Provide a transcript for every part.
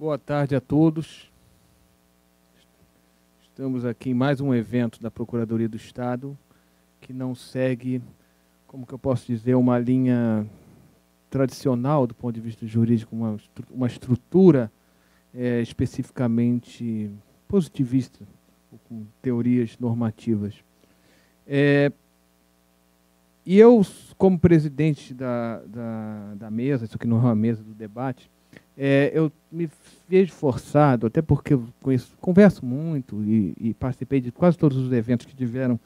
Boa tarde a todos. Estamos aqui em mais um evento da Procuradoria do Estado, que não segue, como que eu posso dizer, uma linha tradicional do ponto de vista jurídico, uma estrutura especificamente positivista, com teorias normativas. E eu, como presidente da mesa, isso aqui não é uma mesa do debate, eu me vejo forçado, até porque eu converso muito e participei de quase todos os eventos que tiveram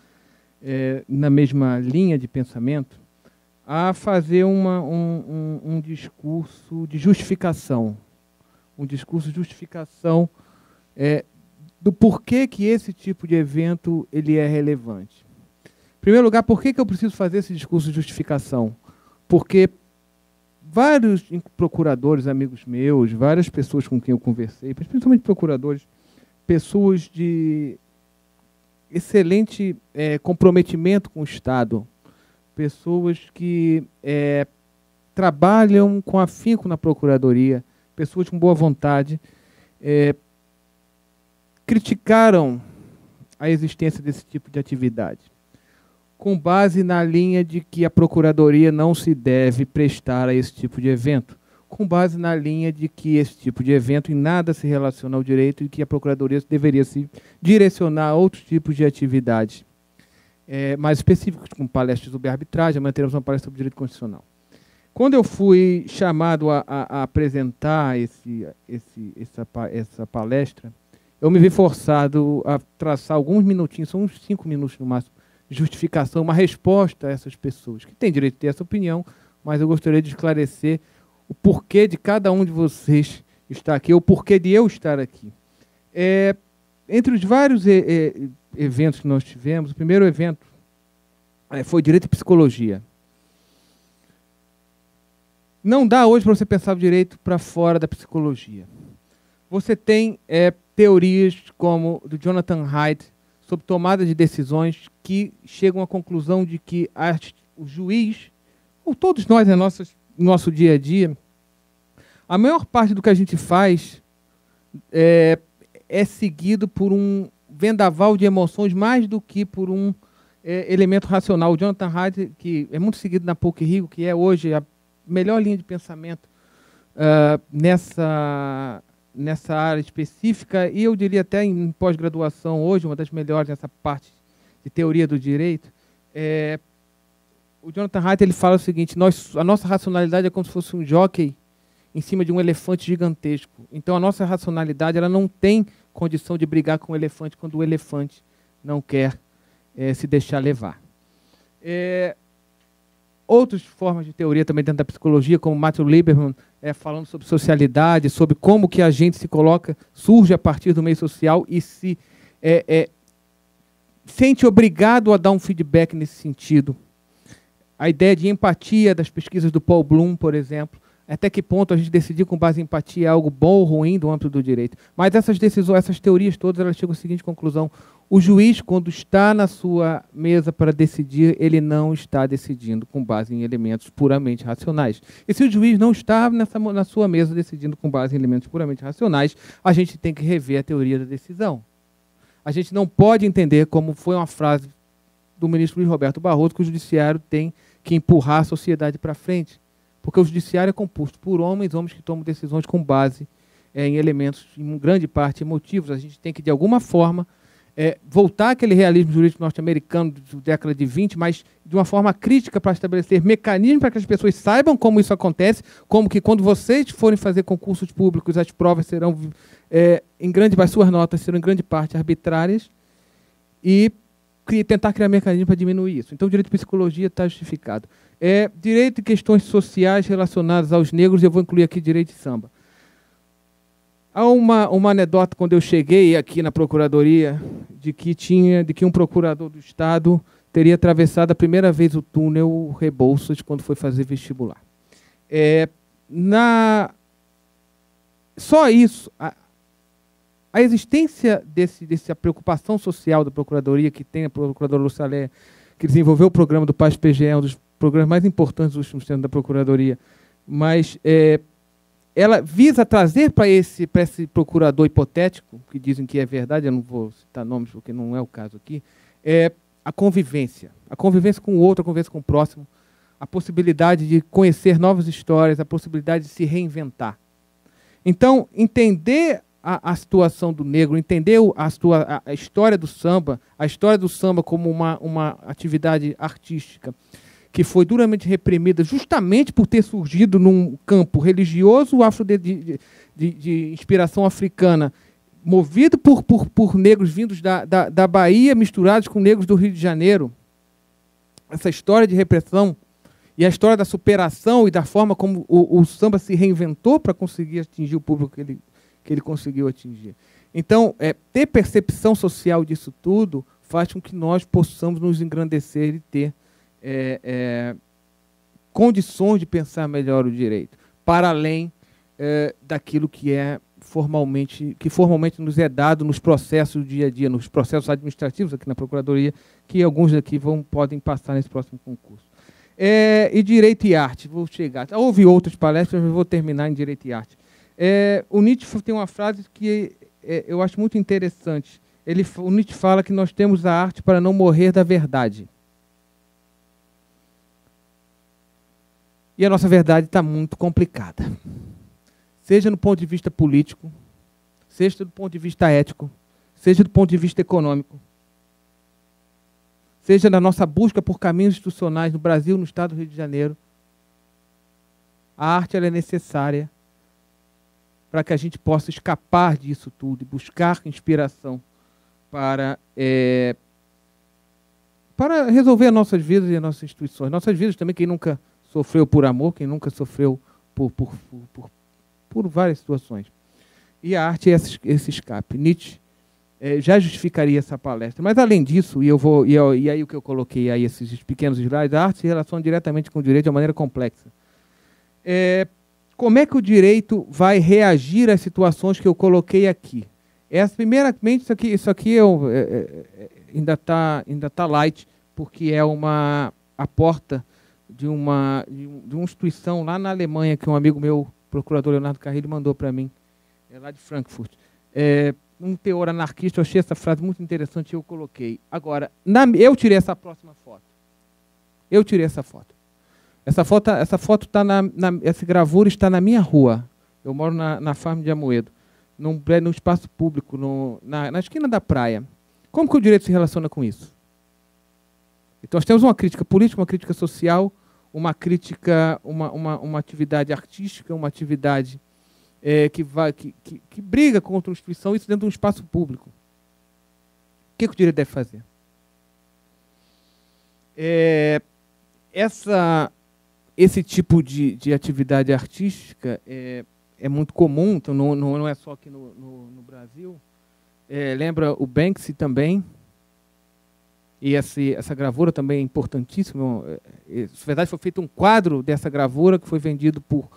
na mesma linha de pensamento, a fazer um discurso de justificação. Um discurso de justificação do porquê que esse tipo de evento ele é relevante. Em primeiro lugar, por que eu preciso fazer esse discurso de justificação? Porque vários procuradores, amigos meus, várias pessoas com quem eu conversei, principalmente procuradores, pessoas de excelente comprometimento com o Estado, pessoas que trabalham com afinco na Procuradoria, pessoas com boa vontade, criticaram a existência desse tipo de atividade, com base na linha de que a Procuradoria não se deve prestar a esse tipo de evento, com base na linha de que esse tipo de evento em nada se relaciona ao direito e que a Procuradoria deveria se direcionar a outros tipos de atividades mais específicos, como palestras sobre arbitragem. Amanhã teremos uma palestra sobre direito constitucional. Quando eu fui chamado a apresentar essa palestra, eu me vi forçado a traçar alguns minutinhos, são uns 5 minutos no máximo, justificação, uma resposta a essas pessoas, que têm direito a ter essa opinião, mas eu gostaria de esclarecer o porquê de cada um de vocês estar aqui, o porquê de eu estar aqui. Entre os vários eventos que nós tivemos, o primeiro evento foi Direito e Psicologia. Não dá hoje para você pensar o direito para fora da psicologia. Você tem teorias como do Jonathan Haidt, sobre tomada de decisões, que chegam à conclusão de que o juiz, ou todos nós, no nosso dia a dia, a maior parte do que a gente faz é seguido por um vendaval de emoções mais do que por um elemento racional. O Jonathan Haidt, que é muito seguido na PUC-Rio, que é hoje a melhor linha de pensamento nessa área específica, e eu diria até em pós-graduação hoje, uma das melhores nessa parte de teoria do direito, o Jonathan Haidt ele fala o seguinte: a nossa racionalidade é como se fosse um jockey em cima de um elefante gigantesco. Então a nossa racionalidade ela não tem condição de brigar com o elefante quando o elefante não quer se deixar levar. Outras formas de teoria também dentro da psicologia, como Matthew Lieberman, falando sobre socialidade, sobre como que a gente se coloca, surge a partir do meio social e se sente obrigado a dar um feedback nesse sentido. A ideia de empatia das pesquisas do Paul Bloom, por exemplo, até que ponto a gente decidir com base em empatia é algo bom ou ruim do âmbito do direito. Mas essas decisões, essas teorias todas, elas chegam à seguinte conclusão: o juiz, quando está na sua mesa para decidir, ele não está decidindo com base em elementos puramente racionais. E se o juiz não está na sua mesa decidindo com base em elementos puramente racionais, a gente tem que rever a teoria da decisão. A gente não pode entender, como foi uma frase do ministro Luiz Roberto Barroso, que o judiciário tem que empurrar a sociedade para frente. Porque o judiciário é composto por homens que tomam decisões com base em elementos, em grande parte, emotivos. A gente tem que, de alguma forma, voltar àquele realismo jurídico norte-americano da década de 20, mas de uma forma crítica para estabelecer mecanismos para que as pessoas saibam como isso acontece, como que quando vocês forem fazer concursos públicos, as provas serão, as suas notas serão em grande parte arbitrárias, e tentar criar mecanismos para diminuir isso. Então, o direito de psicologia está justificado. Direito e questões sociais relacionadas aos negros, eu vou incluir aqui direito de samba. Há uma anedota quando eu cheguei aqui na Procuradoria de que um procurador do Estado teria atravessado a primeira vez o túnel Rebouças quando foi fazer vestibular. Só isso, a existência dessa preocupação social da Procuradoria, que tem a Procuradora Lucalé, que desenvolveu o programa do PAS-PGE, um dos programas mais importantes dos últimos tempos da Procuradoria, mas ela visa trazer para esse procurador hipotético, que dizem que é verdade, eu não vou citar nomes porque não é o caso aqui, a convivência com o outro, a convivência com o próximo, a possibilidade de conhecer novas histórias, a possibilidade de se reinventar. Então, entender a situação do negro, entender a história do samba, como uma atividade artística que foi duramente reprimida justamente por ter surgido num campo religioso de inspiração africana, movido por negros vindos da Bahia, misturados com negros do Rio de Janeiro. Essa história de repressão e a história da superação e da forma como o samba se reinventou para conseguir atingir o público que ele conseguiu atingir. Então, ter percepção social disso tudo faz com que nós possamos nos engrandecer e ter condições de pensar melhor o direito, para além daquilo que formalmente nos é dado nos processos do dia a dia, nos processos administrativos aqui na Procuradoria, que alguns daqui podem passar nesse próximo concurso. E Direito e Arte, vou chegar. Houve outras palestras, mas vou terminar em Direito e Arte. O Nietzsche tem uma frase que eu acho muito interessante. O Nietzsche fala que nós temos a arte para não morrer da verdade. E a nossa verdade está muito complicada. Seja no ponto de vista político, seja do ponto de vista ético, seja do ponto de vista econômico, seja na nossa busca por caminhos institucionais no Brasil, no Estado do Rio de Janeiro. A arte ela é necessária para que a gente possa escapar disso tudo e buscar inspiração para resolver as nossas vidas e as nossas instituições. Nossas vidas também, quem nunca sofreu por amor, quem nunca sofreu por várias situações. E a arte é esse escape. Nietzsche já justificaria essa palestra. Mas, além disso, e aí o que eu coloquei aí, esses pequenos slides, a arte se relaciona diretamente com o direito de uma maneira complexa. Como é que o direito vai reagir às situações que eu coloquei aqui? Primeiramente, isso aqui ainda tá light, porque é a porta de uma instituição lá na Alemanha, que um amigo meu, procurador Leonardo Carrilho, mandou para mim, lá de Frankfurt. Um teor anarquista, eu achei essa frase muito interessante e eu coloquei. Agora, eu tirei essa próxima foto. Eu tirei essa foto. Essa foto está essa gravura está na minha rua. Eu moro na Farm de Amoedo, num espaço público, na esquina da praia. Como que o direito se relaciona com isso? Então, nós temos uma crítica política, uma crítica social, uma crítica, uma atividade artística, uma atividade que briga contra a instituição, isso dentro de um espaço público. O que o direito deve fazer? Esse tipo de atividade artística é muito comum, então não é só aqui no Brasil. Lembra o Banksy também, e essa gravura também é importantíssima. Na verdade, foi feito um quadro dessa gravura que foi vendido por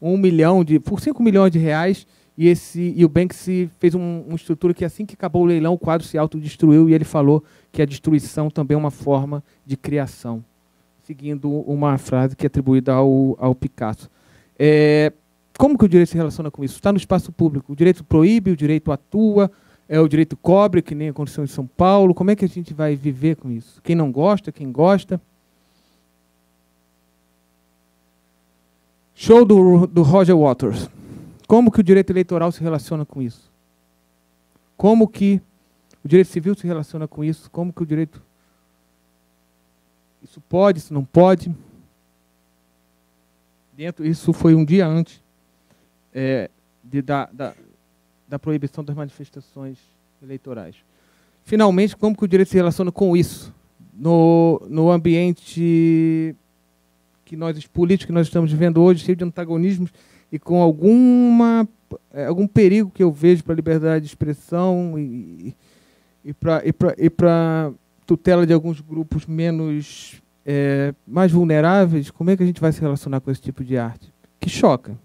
5 milhões de reais, e o Banksy fez uma estrutura que, assim que acabou o leilão, o quadro se autodestruiu, e ele falou que a destruição também é uma forma de criação, seguindo uma frase que é atribuída ao Picasso. Como que o direito se relaciona com isso? Está no espaço público. O direito proíbe, o direito atua, o direito cobre, que nem aconteceu em São Paulo. Como é que a gente vai viver com isso? Quem não gosta, quem gosta. Show do Roger Waters. Como que o direito eleitoral se relaciona com isso? Como que o direito civil se relaciona com isso? Como que o direito... Isso pode, isso não pode? Isso foi um dia antes da proibição das manifestações eleitorais. Finalmente, como que o direito se relaciona com isso? No ambiente político que nós estamos vivendo hoje, cheio de antagonismos e com algum perigo que eu vejo para a liberdade de expressão e para tutela de alguns grupos mais vulneráveis. Como é que a gente vai se relacionar com esse tipo de arte? Que choca,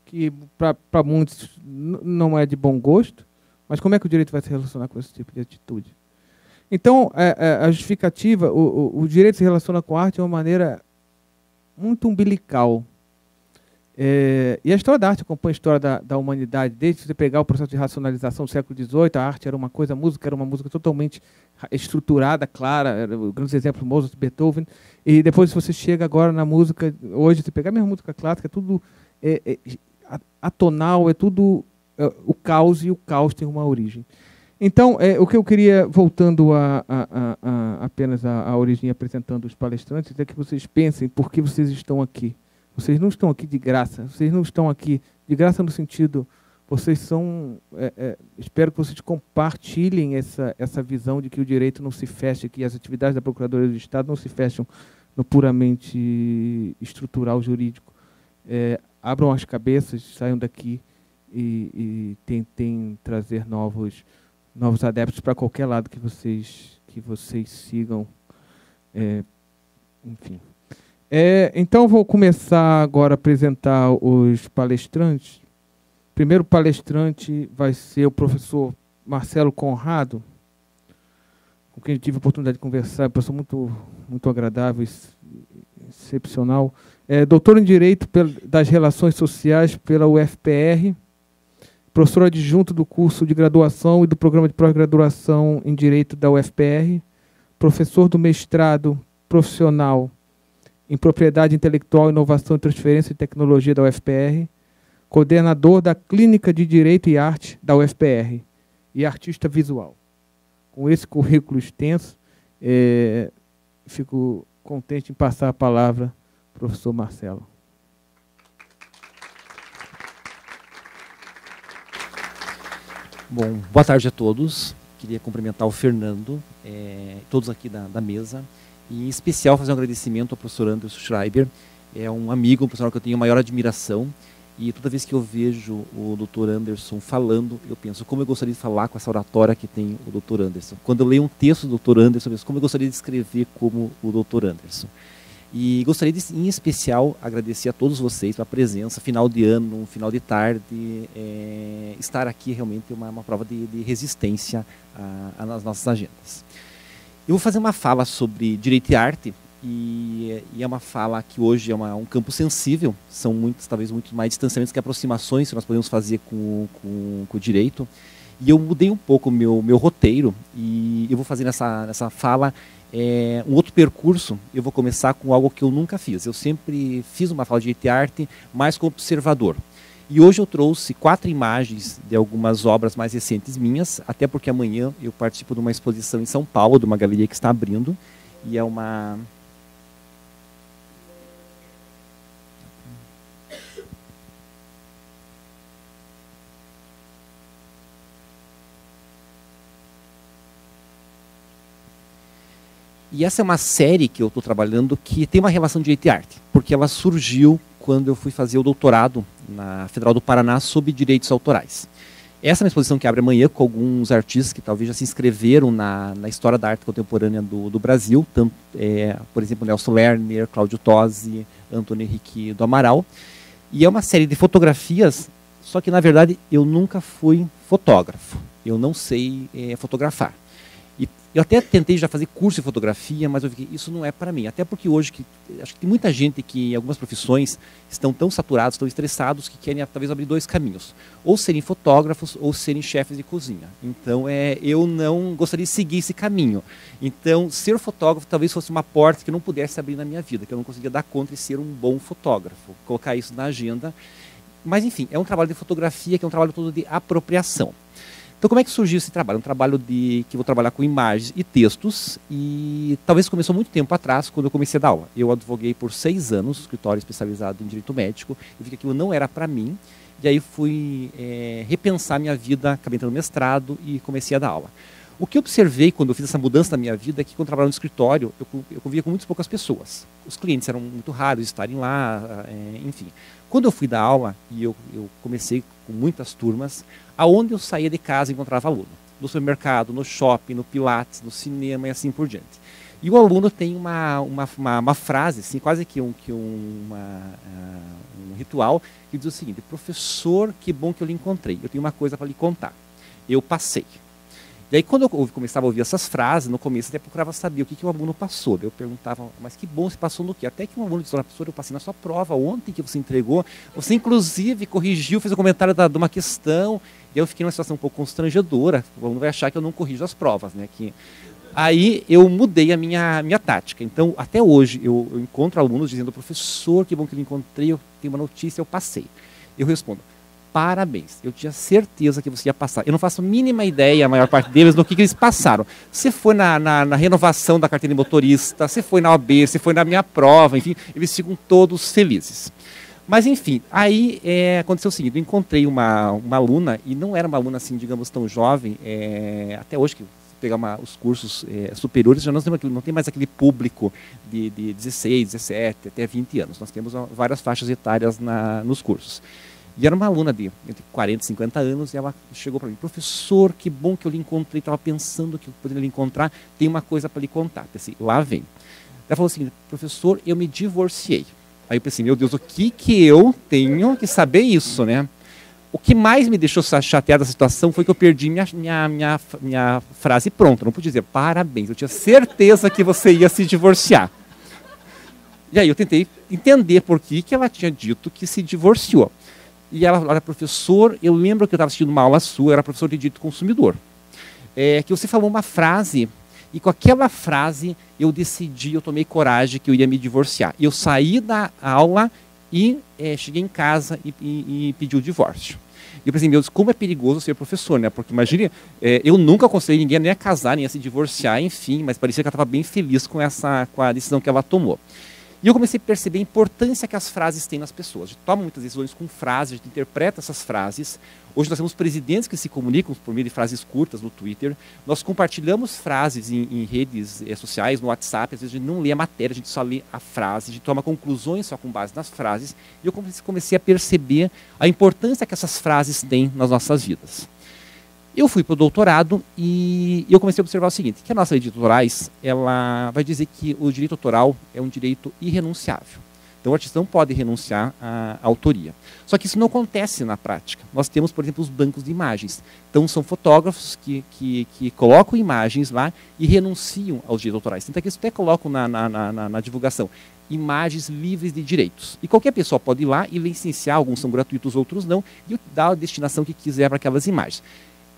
que para muitos não é de bom gosto, mas como é que o direito vai se relacionar com esse tipo de atitude? Então, a justificativa, o direito se relaciona com a arte de uma maneira muito umbilical. E a história da arte acompanha a história da humanidade, desde você pegar o processo de racionalização do século XVIII, a arte era uma coisa, a música era uma música totalmente estruturada, clara, era o grande exemplo, Mozart, Beethoven, e depois você chega agora na música, hoje, você pegar a mesma música clássica, é tudo atonal, é tudo o caos, e o caos tem uma origem. Então, o que eu queria, voltando apenas à origem, apresentando os palestrantes, é que vocês pensem por que vocês estão aqui. Vocês não estão aqui de graça. Vocês não estão aqui de graça no sentido... Vocês são... espero que vocês compartilhem essa visão de que o direito não se fecha, que as atividades da Procuradoria do Estado não se fecham no puramente estrutural jurídico. Abram as cabeças, saiam daqui e tentem trazer novos adeptos para qualquer lado que vocês sigam. Enfim. Então, vou começar agora a apresentar os palestrantes. O primeiro palestrante vai ser o professor Marcelo Conrado, com quem eu tive a oportunidade de conversar, uma pessoa muito agradável, excepcional. Doutor em Direito das Relações Sociais pela UFPR, professor adjunto do curso de graduação e do programa de pós-graduação em Direito da UFPR, professor do mestrado profissional em Propriedade Intelectual, Inovação e Transferência de Tecnologia da UFPR, coordenador da Clínica de Direito e Arte da UFPR e artista visual. Com esse currículo extenso, fico contente em passar a palavra ao professor Marcelo. Bom, boa tarde a todos. Queria cumprimentar o Fernando, todos aqui da mesa, e em especial fazer um agradecimento ao professor Anderson Schreiber. É um amigo, um professor que eu tenho maior admiração, e toda vez que eu vejo o Dr. Anderson falando, eu penso como eu gostaria de falar com essa oratória que tem o Dr. Anderson. Quando eu leio um texto do Dr. Anderson, eu penso como eu gostaria de escrever como o Dr. Anderson. E gostaria de, em especial, agradecer a todos vocês pela presença, final de ano, final de tarde. Estar aqui realmente é uma prova de resistência às nossas agendas. Eu vou fazer uma fala sobre direito e arte, e é uma fala que hoje é um campo sensível, são talvez muito mais distanciamentos que aproximações que nós podemos fazer com o direito. E eu mudei um pouco o meu roteiro, e eu vou fazer nessa fala um outro percurso. Eu vou começar com algo que eu nunca fiz. Eu sempre fiz uma fala de direito e arte, mais como observador. E hoje eu trouxe 4 imagens de algumas obras mais recentes minhas, até porque amanhã eu participo de uma exposição em São Paulo, de uma galeria que está abrindo, e é uma... E essa é uma série que eu estou trabalhando que tem uma relação de direito e arte, porque ela surgiu quando eu fui fazer o doutorado na Federal do Paraná sobre direitos autorais. Essa é uma exposição que abre amanhã com alguns artistas que talvez já se inscreveram na história da arte contemporânea do Brasil, tanto, por exemplo, Nelson Lerner, Cláudio Tosi, Antônio Henrique do Amaral. E é uma série de fotografias, só que na verdade eu nunca fui fotógrafo, eu não sei fotografar. Eu até tentei já fazer curso de fotografia, mas eu vi que isso não é para mim. Até porque hoje, acho que tem muita gente que em algumas profissões estão tão saturados, tão estressados, que querem talvez abrir 2 caminhos. Ou serem fotógrafos, ou serem chefes de cozinha. Então, eu não gostaria de seguir esse caminho. Então, ser fotógrafo talvez fosse uma porta que eu não pudesse abrir na minha vida, que eu não conseguia dar conta de ser um bom fotógrafo. Colocar isso na agenda. Mas, enfim, é um trabalho de fotografia, que é um trabalho todo de apropriação. Então, como é que surgiu esse trabalho? Um trabalho que vou trabalhar com imagens e textos, e talvez começou muito tempo atrás, quando eu comecei a dar aula. Eu advoguei por 6 anos, escritório especializado em direito médico, eu vi que aquilo não era para mim, e aí fui repensar minha vida, acabei entrando no mestrado e comecei a dar aula. O que eu observei quando eu fiz essa mudança na minha vida é que quando eu trabalhava no escritório, eu convivia com muito poucas pessoas. Os clientes eram muito raros de estarem lá, enfim. Quando eu fui dar aula, e eu comecei com muitas turmas, aonde eu saía de casa encontrava aluno. No supermercado, no shopping, no pilates, no cinema e assim por diante. E o aluno tem uma frase, assim, quase que um ritual, que diz o seguinte: professor, que bom que eu lhe encontrei, eu tenho uma coisa para lhe contar. Eu passei. E aí, quando eu começava a ouvir essas frases, no começo até procurava saber o que o aluno passou. Daí eu perguntava, mas que bom, você passou no quê? Até que um aluno disse, professor, eu passei na sua prova ontem que você entregou. Você, inclusive, corrigiu, fez um comentário de uma questão. E eu fiquei numa situação um pouco constrangedora. O aluno vai achar que eu não corrijo as provas, né? Aí eu mudei a minha tática. Então, até hoje, eu encontro alunos dizendo, professor, que bom que eu encontrei, eu tenho uma notícia, eu passei. Eu respondo, parabéns, eu tinha certeza que você ia passar. Eu não faço a mínima ideia, a maior parte deles, do que eles passaram. Você foi na renovação da carteira de motorista, você foi na OAB, você foi na minha prova, enfim, eles ficam todos felizes. Mas, enfim, aí aconteceu o seguinte, eu encontrei uma aluna, e não era uma aluna, assim, digamos, tão jovem, até hoje, que pegar os cursos superiores, já não tem mais aquele público de 16, 17, até 20 anos. Nós temos várias faixas etárias nos cursos. E era uma aluna de entre 40 e 50 anos, e ela chegou para mim, professor, que bom que eu lhe encontrei, estava pensando que eu poderia lhe encontrar, tem uma coisa para lhe contar. Pensei, lá vem. Ela falou assim, professor, eu me divorciei. Aí eu pensei, meu Deus, o que eu tenho que saber isso, né? O que mais me deixou chateado da situação foi que eu perdi minha frase pronta. Eu não pude dizer, parabéns, eu tinha certeza que você ia se divorciar. E aí eu tentei entender por que ela tinha dito que se divorciou. E ela falou, professor, eu lembro que eu estava assistindo uma aula sua, eu era professor de direito do consumidor. Que você falou uma frase, e com aquela frase eu decidi, eu tomei coragem que eu ia me divorciar. Eu saí da aula e cheguei em casa e pedi o divórcio. E eu pensei, meu Deus, como é perigoso ser professor, né? Porque imagine, eu nunca aconselhei ninguém nem a casar, nem a se divorciar, enfim, mas parecia que ela estava bem feliz com a decisão que ela tomou. E eu comecei a perceber a importância que as frases têm nas pessoas. A gente toma muitas decisões com frases, a gente interpreta essas frases. Hoje nós temos presidentes que se comunicam por meio de frases curtas no Twitter. Nós compartilhamos frases em redes sociais, no WhatsApp. Às vezes a gente não lê a matéria, a gente só lê a frase. A gente toma conclusões só com base nas frases. E eu comecei a perceber a importância que essas frases têm nas nossas vidas. Eu fui para o doutorado e eu comecei a observar o seguinte, que a nossa lei de autorais, ela vai dizer que o direito autoral é um direito irrenunciável. Então o artista não pode renunciar à autoria. Só que isso não acontece na prática. Nós temos, por exemplo, os bancos de imagens. Então são fotógrafos que colocam imagens lá e renunciam aos direitos autorais. Então eles até colocam na divulgação imagens livres de direitos. E qualquer pessoa pode ir lá e licenciar, alguns são gratuitos, outros não, e dar a destinação que quiser para aquelas imagens.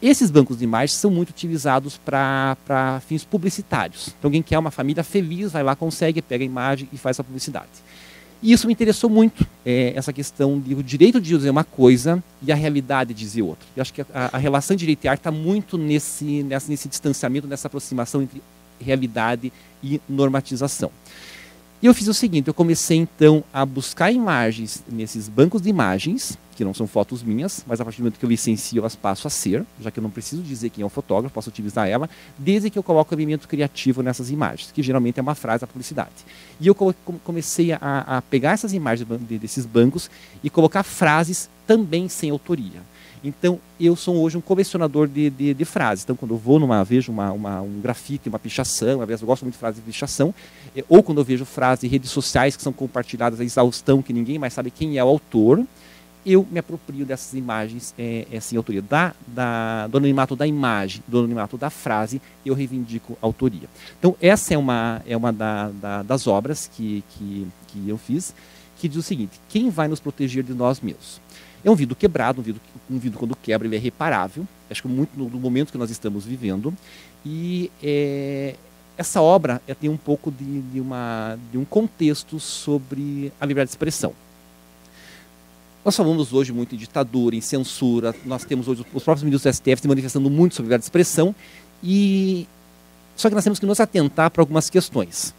Esses bancos de imagens são muito utilizados para fins publicitários. Então, alguém quer uma família feliz, vai lá, consegue, pega a imagem e faz a publicidade. E isso me interessou muito, essa questão de o direito de dizer uma coisa e a realidade de dizer outra. Eu acho que a relação de direito e arte está muito nesse distanciamento, nessa aproximação entre realidade e normatização. E eu fiz o seguinte, eu comecei então a buscar imagens nesses bancos de imagens, que não são fotos minhas, mas a partir do momento que eu licencio elas passo a ser, já que eu não preciso dizer quem é o fotógrafo, posso utilizar ela, desde que eu coloco o elemento criativo nessas imagens, que geralmente é uma frase da publicidade. E eu comecei a pegar essas imagens desses bancos e colocar frases também sem autoria. Então, eu sou hoje um colecionador de frases. Então, quando eu vou vejo um grafite, uma pichação, às vezes eu gosto muito de frases de pichação, ou quando eu vejo frases de redes sociais que são compartilhadas a exaustão, que ninguém mais sabe quem é o autor, eu me aproprio dessas imagens sem autoria. Do anonimato da imagem, do anonimato da frase, eu reivindico a autoria. Então, essa é uma das obras que eu fiz, que diz o seguinte, quem vai nos proteger de nós mesmos? É um vidro quebrado, um vidro quando quebra ele é reparável, acho que muito no momento que nós estamos vivendo, e essa obra tem um pouco de um contexto sobre a liberdade de expressão. Nós falamos hoje muito em ditadura, em censura, nós temos hoje os próprios ministros do STF se manifestando muito sobre liberdade de expressão, só que nós temos que nos atentar para algumas questões.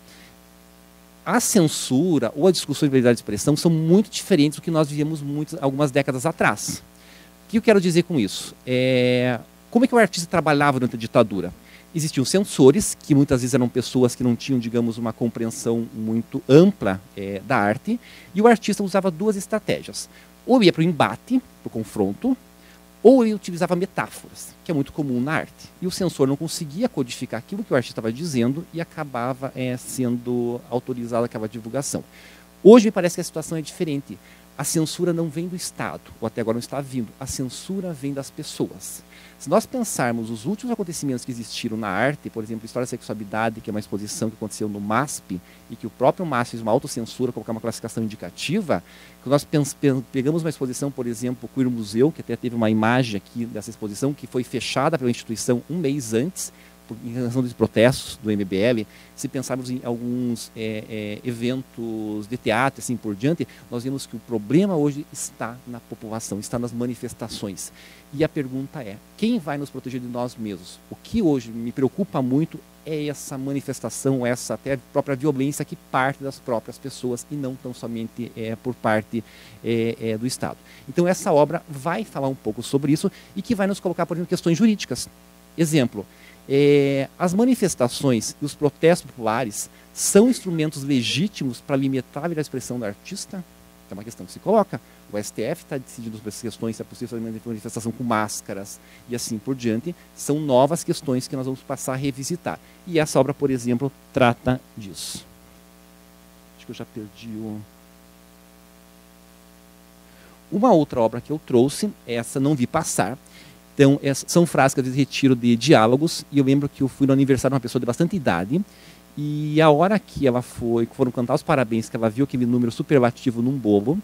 A censura ou a discussão de liberdade de expressão são muito diferentes do que nós vivemos algumas décadas atrás. O que eu quero dizer com isso? Como é que o artista trabalhava durante a ditadura? Existiam censores, que muitas vezes eram pessoas que não tinham, digamos, uma compreensão muito ampla da arte, e o artista usava duas estratégias. Ou ia para o embate, para o confronto, ou ele utilizava metáforas, que é muito comum na arte. E o censor não conseguia codificar aquilo que o artista estava dizendo e acabava sendo autorizada aquela divulgação. Hoje me parece que a situação é diferente. a censura não vem do Estado, ou até agora não está vindo, a censura vem das pessoas. Se nós pensarmos os últimos acontecimentos que existiram na arte, por exemplo, História da Sexualidade, que é uma exposição que aconteceu no MASP, e que o próprio MASP fez uma autocensura, colocar uma classificação indicativa, que nós pegamos uma exposição, por exemplo, o Queer Museu, que até teve uma imagem aqui dessa exposição, que foi fechada pela instituição um mês antes, em relação dos protestos do MBL. Se pensarmos em alguns eventos de teatro, assim por diante, nós vemos que o problema hoje está na população, está nas manifestações. E a pergunta é, quem vai nos proteger de nós mesmos? O que hoje me preocupa muito é essa manifestação, essa até a própria violência que parte das próprias pessoas e não tão somente por parte do Estado. Então essa obra vai falar um pouco sobre isso e que vai nos colocar, por exemplo, questões jurídicas. Exemplo, as manifestações e os protestos populares são instrumentos legítimos para limitar a expressão do artista? É uma questão que se coloca. O STF está decidindo sobre essas questões, se é possível fazer manifestação com máscaras e assim por diante. São novas questões que nós vamos passar a revisitar. E essa obra, por exemplo, trata disso. Acho que eu já perdi o... Uma outra obra que eu trouxe, essa não vi passar. Então, são frases que às vezes retiro de diálogos, e eu lembro que eu fui no aniversário de uma pessoa de bastante idade, e a hora que ela foram cantar os parabéns, que ela viu aquele número superlativo num bolo,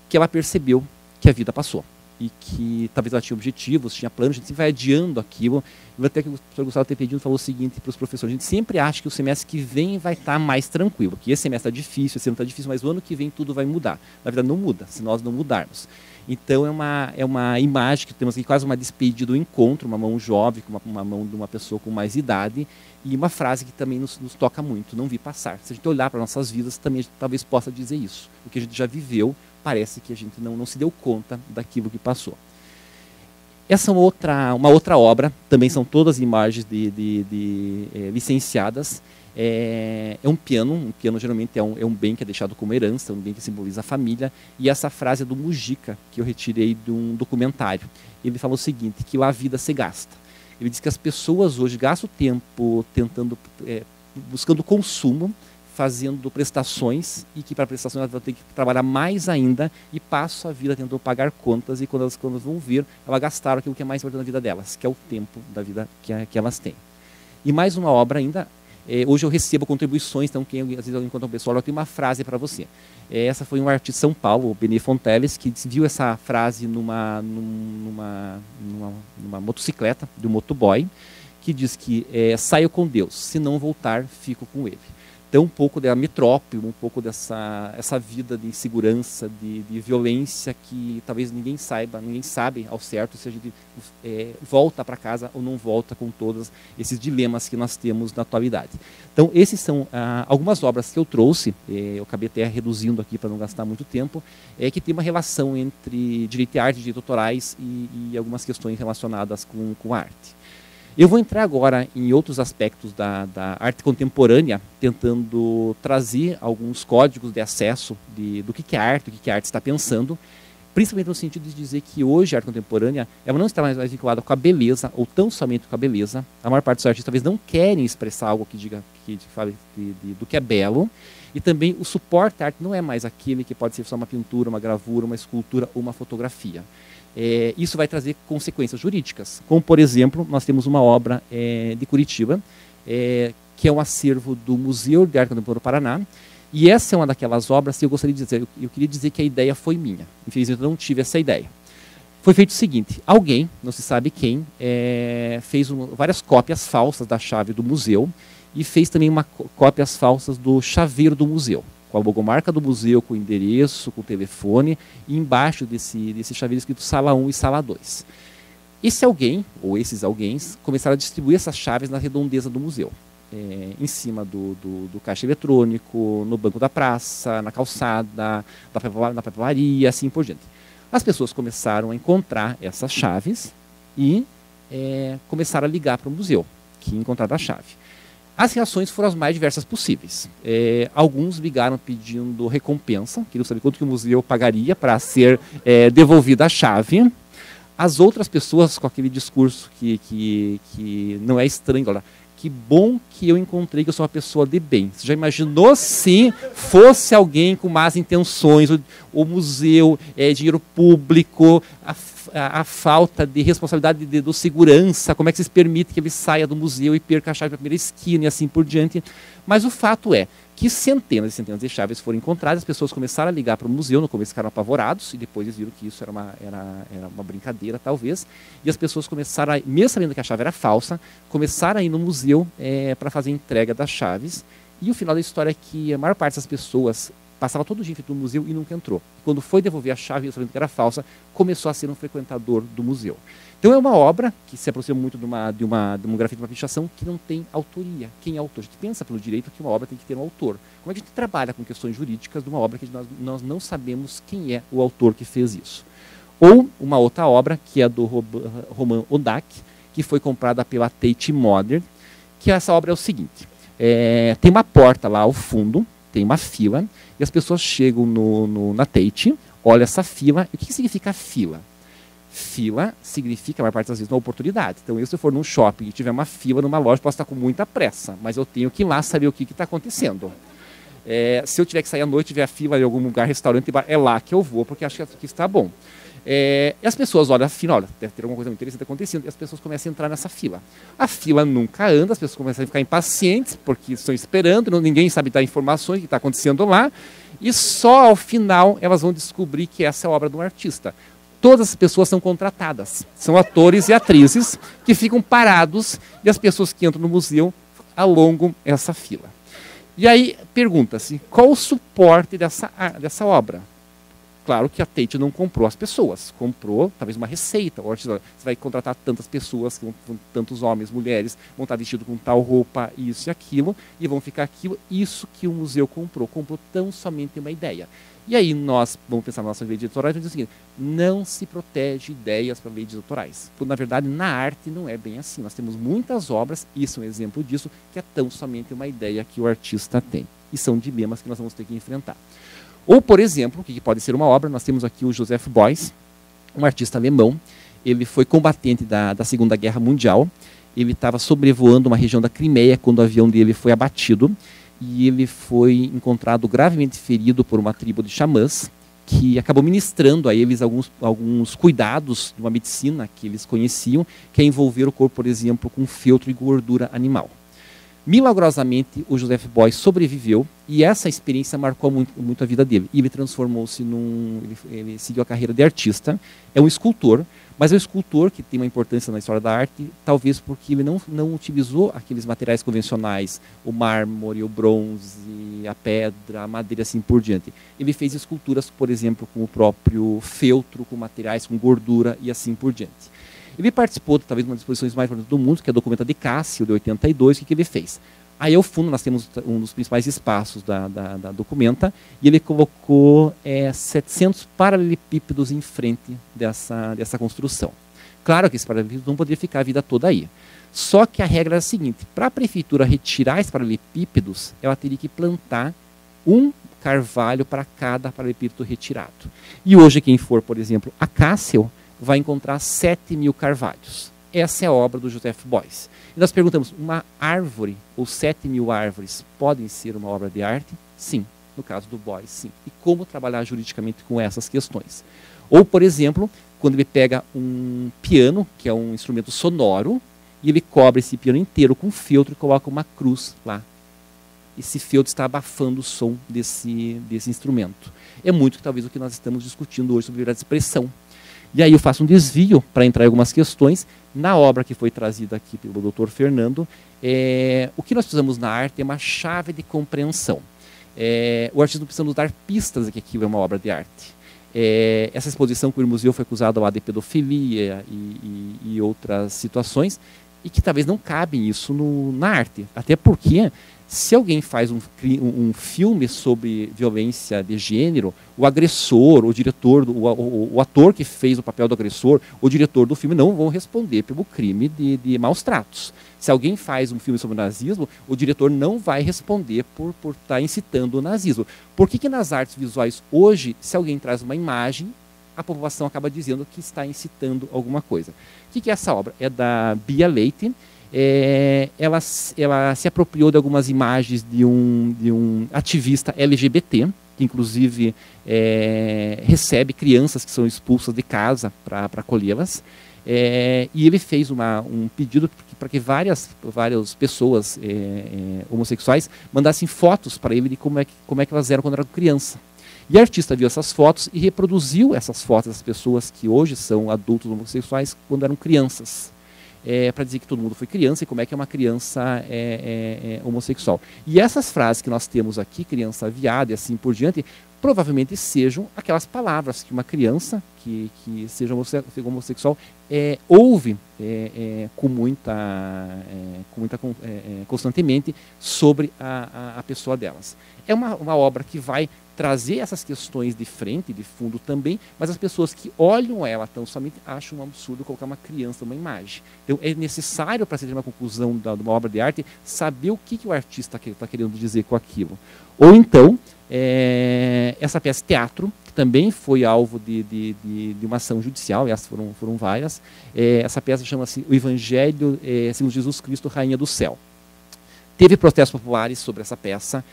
que ela percebeu que a vida passou. E que talvez ela tinha objetivos, tinha planos, a gente sempre vai adiando aquilo. Eu até que o professor Gustavo ter pedido falou o seguinte para os professores: a gente sempre acha que o semestre que vem vai estar mais tranquilo, que esse semestre está difícil, esse ano está difícil, mas o ano que vem tudo vai mudar. Na verdade, não muda, se nós não mudarmos. Então é uma imagem que temos aqui, quase uma despedida do encontro, uma mão jovem, uma mão de uma pessoa com mais idade, e uma frase que também nos toca muito: não vi passar. Se a gente olhar para nossas vidas, também a gente talvez possa dizer isso. O que a gente já viveu, parece que a gente não se deu conta daquilo que passou. Essa é uma outra obra, também são todas imagens licenciadas. É um piano geralmente é um bem que é deixado como herança, um bem que simboliza a família, e essa frase é do Mujica, que eu retirei de um documentário. Ele falou o seguinte, que a vida se gasta. Ele diz que as pessoas hoje gastam tempo buscando consumo, fazendo prestações, e que para prestações elas vão ter que trabalhar mais ainda, e passam a vida tentando pagar contas, e quando elas vão vir, elas gastaram aquilo que é mais importante na vida delas, que é o tempo da vida que elas têm. E mais uma obra ainda. Hoje eu recebo contribuições, então às vezes eu encontro um pessoal, eu tenho uma frase para você. Essa foi um artista de São Paulo, o Benê Fonteles, que viu essa frase numa motocicleta do motoboy, que diz que saio com Deus, se não voltar, fico com ele. Então um pouco da metrópole, um pouco essa vida de insegurança, de violência, que talvez ninguém sabe ao certo se a gente volta para casa ou não volta, com todos esses dilemas que nós temos na atualidade. Então esses são algumas obras que eu trouxe, eu acabei até reduzindo aqui para não gastar muito tempo, que tem uma relação entre direito e arte, direitos autorais e algumas questões relacionadas com a arte. Eu vou entrar agora em outros aspectos da arte contemporânea, tentando trazer alguns códigos de acesso do que é arte, o que a arte está pensando, principalmente no sentido de dizer que hoje a arte contemporânea ela não está mais vinculada com a beleza, ou tão somente com a beleza. A maior parte dos artistas talvez não querem expressar algo que fale do que é belo, e também o suporte à arte não é mais aquele que pode ser só uma pintura, uma gravura, uma escultura ou uma fotografia. Isso vai trazer consequências jurídicas, como por exemplo, nós temos uma obra de Curitiba, que é um acervo do Museu de Arte Contemporânea do Paraná, e essa é uma daquelas obras que eu gostaria de dizer, eu queria dizer que a ideia foi minha, infelizmente eu não tive essa ideia. Foi feito o seguinte, alguém, não se sabe quem, fez várias cópias falsas da chave do museu, e fez também cópias falsas do chaveiro do museu, com a logomarca do museu, com o endereço, com o telefone, e embaixo desse chaveiro escrito Sala 1 e Sala 2. Esse alguém, ou esses alguém, começaram a distribuir essas chaves na redondeza do museu. Em cima do caixa eletrônico, no banco da praça, na calçada, na papelaria, assim por diante. As pessoas começaram a encontrar essas chaves e começaram a ligar para o museu, que encontraram a chave. As reações foram as mais diversas possíveis. Alguns ligaram pedindo recompensa, queriam saber quanto que o museu pagaria para ser devolvida a chave. As outras pessoas, com aquele discurso que não é estranho, olha, que bom que eu encontrei que eu sou uma pessoa de bem. Você já imaginou se fosse alguém com más intenções, o museu, dinheiro público, a falta de responsabilidade do segurança, como é que vocês permitem que ele saia do museu e perca a chave da primeira esquina e assim por diante. Mas o fato é que centenas e centenas de chaves foram encontradas, as pessoas começaram a ligar para o museu, no começo ficaram apavorados, e depois eles viram que isso era uma brincadeira, talvez, e as pessoas começaram, mesmo sabendo que a chave era falsa, começaram a ir no museu para fazer a entrega das chaves, e o final da história é que a maior parte das pessoas passava todo dia no museu e nunca entrou. Quando foi devolver a chave, sabendo que era falsa, começou a ser um frequentador do museu. Então é uma obra que se aproxima muito de um grafite, de uma pichação que não tem autoria. Quem é autor? A gente pensa pelo direito que uma obra tem que ter um autor. Como é que a gente trabalha com questões jurídicas de uma obra que nós não sabemos quem é o autor que fez isso? Ou uma outra obra, que é do Roman Odak, que foi comprada pela Tate Modern, que essa obra é o seguinte, tem uma porta lá ao fundo, tem uma fila, e as pessoas chegam na Tate, olham essa fila, e o que significa fila? Fila significa, a maior parte das vezes, uma oportunidade. Então, se eu for num shopping e tiver uma fila numa loja, posso estar com muita pressa, mas eu tenho que ir lá saber o que está acontecendo. Se eu tiver que sair à noite e tiver a fila em algum lugar, restaurante, é lá que eu vou, porque acho que aqui está bom. E as pessoas olham a fila, olha, deve ter alguma coisa muito interessante acontecendo, e as pessoas começam a entrar nessa fila. A fila nunca anda, as pessoas começam a ficar impacientes, porque estão esperando, ninguém sabe dar informações do que está acontecendo lá, e só ao final elas vão descobrir que essa é a obra de um artista. Todas as pessoas são contratadas, são atores e atrizes que ficam parados, e as pessoas que entram no museu alongam essa fila. E aí pergunta-se, qual o suporte dessa obra? Claro que a Tate não comprou as pessoas, comprou talvez uma receita. Você vai contratar tantas pessoas, tantos homens, mulheres, vão estar vestidos com tal roupa, isso e aquilo, e vão ficar aquilo. Isso que o museu comprou tão somente uma ideia. E aí nós vamos pensar na nossa lei de autorais e dizer o seguinte, não se protege ideias para leis autorais. Porque, na verdade, na arte não é bem assim. Nós temos muitas obras, isso é um exemplo disso, que é tão somente uma ideia que o artista tem. E são dilemas que nós vamos ter que enfrentar. Ou, por exemplo, o que pode ser uma obra, nós temos aqui o Joseph Beuys, um artista alemão. Ele foi combatente da Segunda Guerra Mundial. Ele estava sobrevoando uma região da Crimeia quando o avião dele foi abatido. E ele foi encontrado gravemente ferido por uma tribo de xamãs, que acabou ministrando a eles alguns cuidados de uma medicina que eles conheciam, que é envolver o corpo, por exemplo, com feltro e gordura animal. Milagrosamente, o Joseph Beuys sobreviveu e essa experiência marcou muito a vida dele. E ele transformou-se ele seguiu a carreira de artista, é um escultor, mas é um escultor que tem uma importância na história da arte, talvez porque ele não utilizou aqueles materiais convencionais, o mármore, o bronze, a pedra, a madeira, assim por diante. Ele fez esculturas, por exemplo, com o próprio feltro, com materiais, com gordura e assim por diante. Ele participou de talvez uma das exposições mais importantes do mundo, que é a Documenta de Cássio, de 82, que ele fez? Aí ao fundo nós temos um dos principais espaços da Documenta, e ele colocou 700 paralelepípedos em frente dessa construção. Claro que esses paralelepípedos não poderiam ficar a vida toda aí. Só que a regra é a seguinte, para a prefeitura retirar esses paralelepípedos, ela teria que plantar um carvalho para cada paralelepípedo retirado. E hoje quem for, por exemplo, a Cássio, vai encontrar 7.000 carvalhos. Essa é a obra do Joseph Beuys. E nós perguntamos, uma árvore ou 7.000 árvores podem ser uma obra de arte? Sim, no caso do Beuys, sim. E como trabalhar juridicamente com essas questões? Ou, por exemplo, quando ele pega um piano, que é um instrumento sonoro, e ele cobre esse piano inteiro com feltro e coloca uma cruz lá. Esse feltro está abafando o som desse instrumento. É muito talvez o que nós estamos discutindo hoje sobre liberdade de expressão. E aí eu faço um desvio para entrar em algumas questões. Na obra que foi trazida aqui pelo Dr. Fernando, o que nós precisamos na arte é uma chave de compreensão. O artista não precisa nos dar pistas de que aquilo é uma obra de arte. Essa exposição que o museu foi acusado lá de pedofilia e outras situações, e que talvez não cabem isso na arte. Até porque, se alguém faz um filme sobre violência de gênero, o agressor, o diretor, o ator que fez o papel do agressor, o diretor do filme não vão responder pelo crime de maus tratos. Se alguém faz um filme sobre o nazismo, o diretor não vai responder por estar incitando o nazismo. Por que nas artes visuais hoje, se alguém traz uma imagem, a população acaba dizendo que está incitando alguma coisa? O que é essa obra? É da Bia Leite. ela se apropriou de algumas imagens de um ativista LGBT, que inclusive recebe crianças que são expulsas de casa para acolhê-las. E ele fez um pedido para que várias pessoas homossexuais mandassem fotos para ele de como é que elas eram quando eram criança. E a artista viu essas fotos e reproduziu essas fotos das pessoas que hoje são adultos homossexuais quando eram crianças. Para dizer que todo mundo foi criança e como é que é uma criança homossexual. E essas frases que nós temos aqui, criança viada e assim por diante, provavelmente sejam aquelas palavras que uma criança que seja homossexual ouve constantemente sobre a pessoa delas. É uma obra que vai trazer essas questões de frente, de fundo também, mas as pessoas que olham ela tão somente acham um absurdo colocar uma criança numa imagem. Então é necessário, para se ter uma conclusão de uma obra de arte, saber o que o artista está querendo dizer com aquilo. Ou então, essa peça teatro, que também foi alvo de uma ação judicial, e essas foram várias. Essa peça chama-se O Evangelho segundo Jesus Cristo, Rainha do Céu. Teve protestos populares sobre essa peça,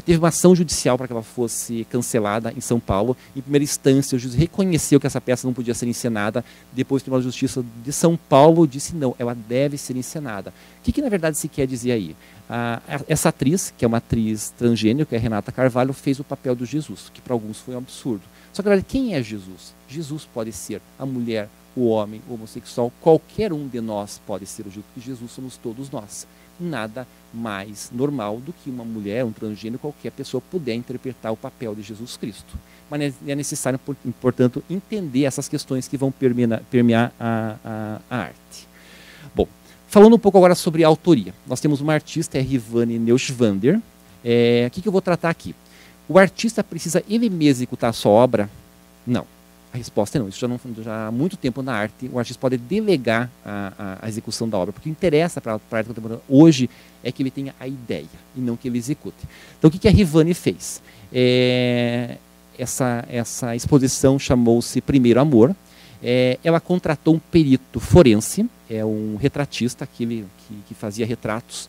teve uma ação judicial para que ela fosse cancelada em São Paulo. Em primeira instância, o juiz reconheceu que essa peça não podia ser encenada. Depois, o Tribunal de Justiça de São Paulo disse não, ela deve ser encenada. O que na verdade se quer dizer aí? Essa atriz, que é uma atriz transgênero, que é Renata Carvalho, fez o papel do Jesus, que para alguns foi um absurdo. Só que, na verdade, quem é Jesus? Jesus pode ser a mulher, o homem, o homossexual, qualquer um de nós pode ser o Jesus, porque Jesus somos todos nós. Nada mais normal do que uma mulher, um transgênero, qualquer pessoa puder interpretar o papel de Jesus Cristo. Mas é necessário, portanto, entender essas questões que vão permear a arte. Bom, falando um pouco agora sobre a autoria. Nós temos uma artista, Rivane Neuschwander. O que eu vou tratar aqui? O artista precisa ele mesmo executar a sua obra? Não. A resposta é não. Isso já há muito tempo na arte, o artista pode delegar a execução da obra, porque o que interessa para a arte contemporânea hoje é que ele tenha a ideia e não que ele execute. Então, o que a Rivane fez? Essa exposição chamou-se Primeiro Amor. Ela contratou um perito forense, um retratista, aquele que fazia retratos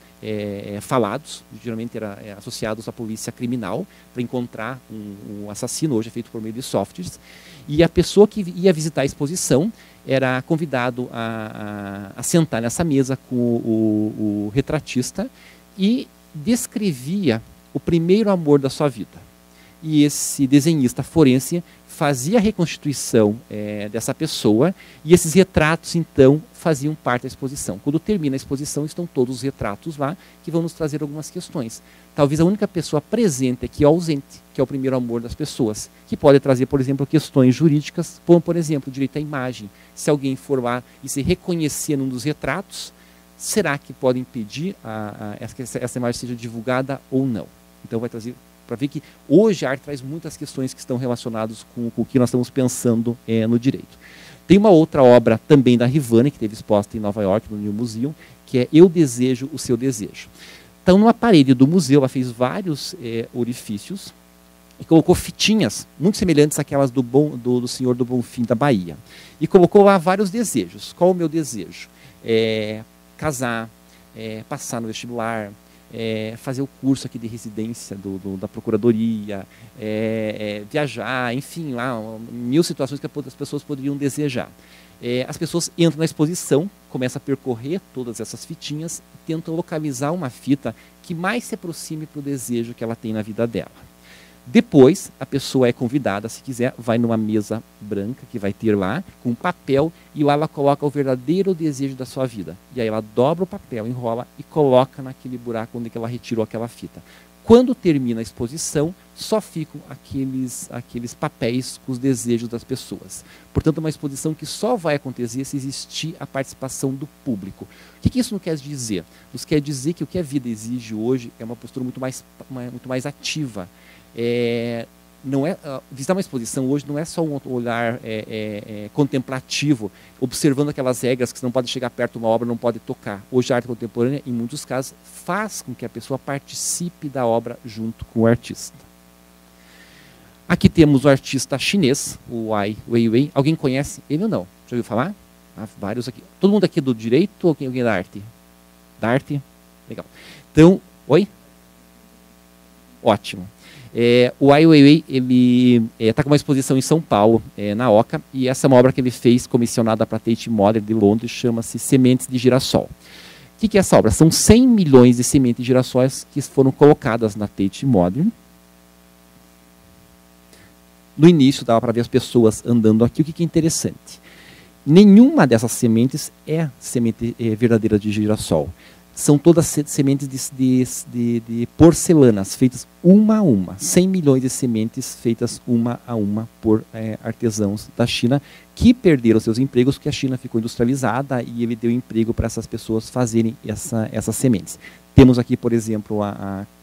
falados, geralmente associados à polícia criminal, para encontrar um assassino. Hoje é feito por meio de softwares. E a pessoa que ia visitar a exposição era convidado a sentar nessa mesa com o retratista e descrevia o primeiro amor da sua vida. E esse desenhista forense fazia a reconstituição dessa pessoa, e esses retratos, então, faziam parte da exposição. Quando termina a exposição, estão todos os retratos lá, que vão nos trazer algumas questões. Talvez a única pessoa presente aqui ausente, que é o primeiro amor das pessoas, que pode trazer, por exemplo, questões jurídicas, como, por exemplo, o direito à imagem. Se alguém for lá e se reconhecer num dos retratos, será que pode impedir que essa imagem seja divulgada ou não? Então, vai trazer para ver que hoje a arte traz muitas questões que estão relacionadas com o que nós estamos pensando no direito. Tem uma outra obra também da Rivane, que teve exposta em Nova York, no New Museum, que é Eu Desejo o Seu Desejo. Então, numa parede do museu, ela fez vários orifícios e colocou fitinhas muito semelhantes àquelas do Senhor do Bonfim da Bahia. E colocou lá vários desejos. Qual o meu desejo? Casar, passar no vestibular, fazer o curso aqui de residência da Procuradoria, viajar, enfim, lá, 1000 situações que as pessoas poderiam desejar. As pessoas entram na exposição, começam a percorrer todas essas fitinhas e tentam localizar uma fita que mais se aproxime para o desejo que ela tem na vida dela. Depois, a pessoa é convidada, se quiser, vai numa mesa branca que vai ter lá, com um papel, e lá ela coloca o verdadeiro desejo da sua vida. E aí ela dobra o papel, enrola e coloca naquele buraco onde ela retirou aquela fita. Quando termina a exposição, só ficam aqueles papéis com os desejos das pessoas. Portanto, é uma exposição que só vai acontecer se existir a participação do público. O que isso não quer dizer? Nos quer dizer que o que a vida exige hoje é uma postura muito mais ativa. Visitar uma exposição hoje não é só um olhar contemplativo, observando aquelas regras que você não pode chegar perto de uma obra, não pode tocar. Hoje a arte contemporânea, em muitos casos, faz com que a pessoa participe da obra junto com o artista. Aqui temos o artista chinês, o Ai Weiwei. Alguém conhece ele ou não? Já ouviu falar? Vários aqui. Todo mundo aqui é do direito ou alguém da arte? da arte? Legal. Então, oi? Ótimo. O Ai Weiwei, ele está com uma exposição em São Paulo, na Oca, e essa é uma obra que ele fez, comissionada para a Tate Modern de Londres, chama-se Sementes de Girassol. O que é essa obra? São 100 milhões de sementes de girassóis que foram colocadas na Tate Modern. No início dava para ver as pessoas andando aqui. O que é interessante? Nenhuma dessas sementes é semente verdadeira de girassol. São todas sementes de porcelanas, feitas uma a uma. 100 milhões de sementes feitas uma a uma por artesãos da China, que perderam seus empregos, porque a China ficou industrializada e ele deu emprego para essas pessoas fazerem essas sementes. Temos aqui, por exemplo,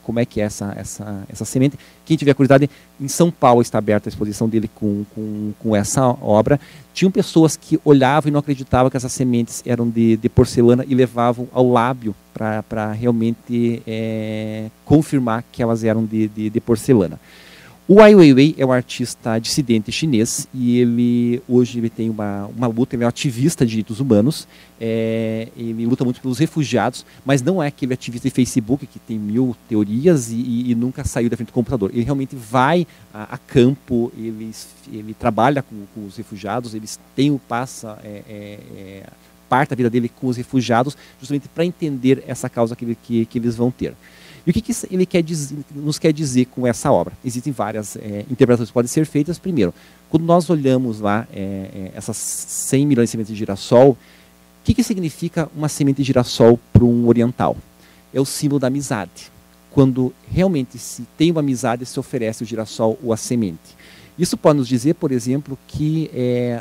como é que é essa semente. Quem tiver curiosidade, em São Paulo está aberta a exposição dele com essa obra. Tinham pessoas que olhavam e não acreditavam que essas sementes eram de porcelana e levavam ao lábio para realmente confirmar que elas eram de porcelana. O Ai Weiwei é um artista dissidente chinês e hoje ele tem uma luta, ele é um ativista de direitos humanos, ele luta muito pelos refugiados, mas não é aquele ativista de Facebook que tem 1000 teorias e nunca saiu da frente do computador. Ele realmente vai a campo, ele trabalha com os refugiados, passa parte da vida dele com os refugiados, justamente para entender essa causa que eles vão ter. E o que ele nos quer dizer com essa obra? Existem várias interpretações que podem ser feitas. Primeiro, quando nós olhamos lá essas 100 milhões de sementes de girassol, o que significa uma semente de girassol para um oriental? É o símbolo da amizade. Quando realmente se tem uma amizade, se oferece o girassol ou a semente. Isso pode nos dizer, por exemplo, que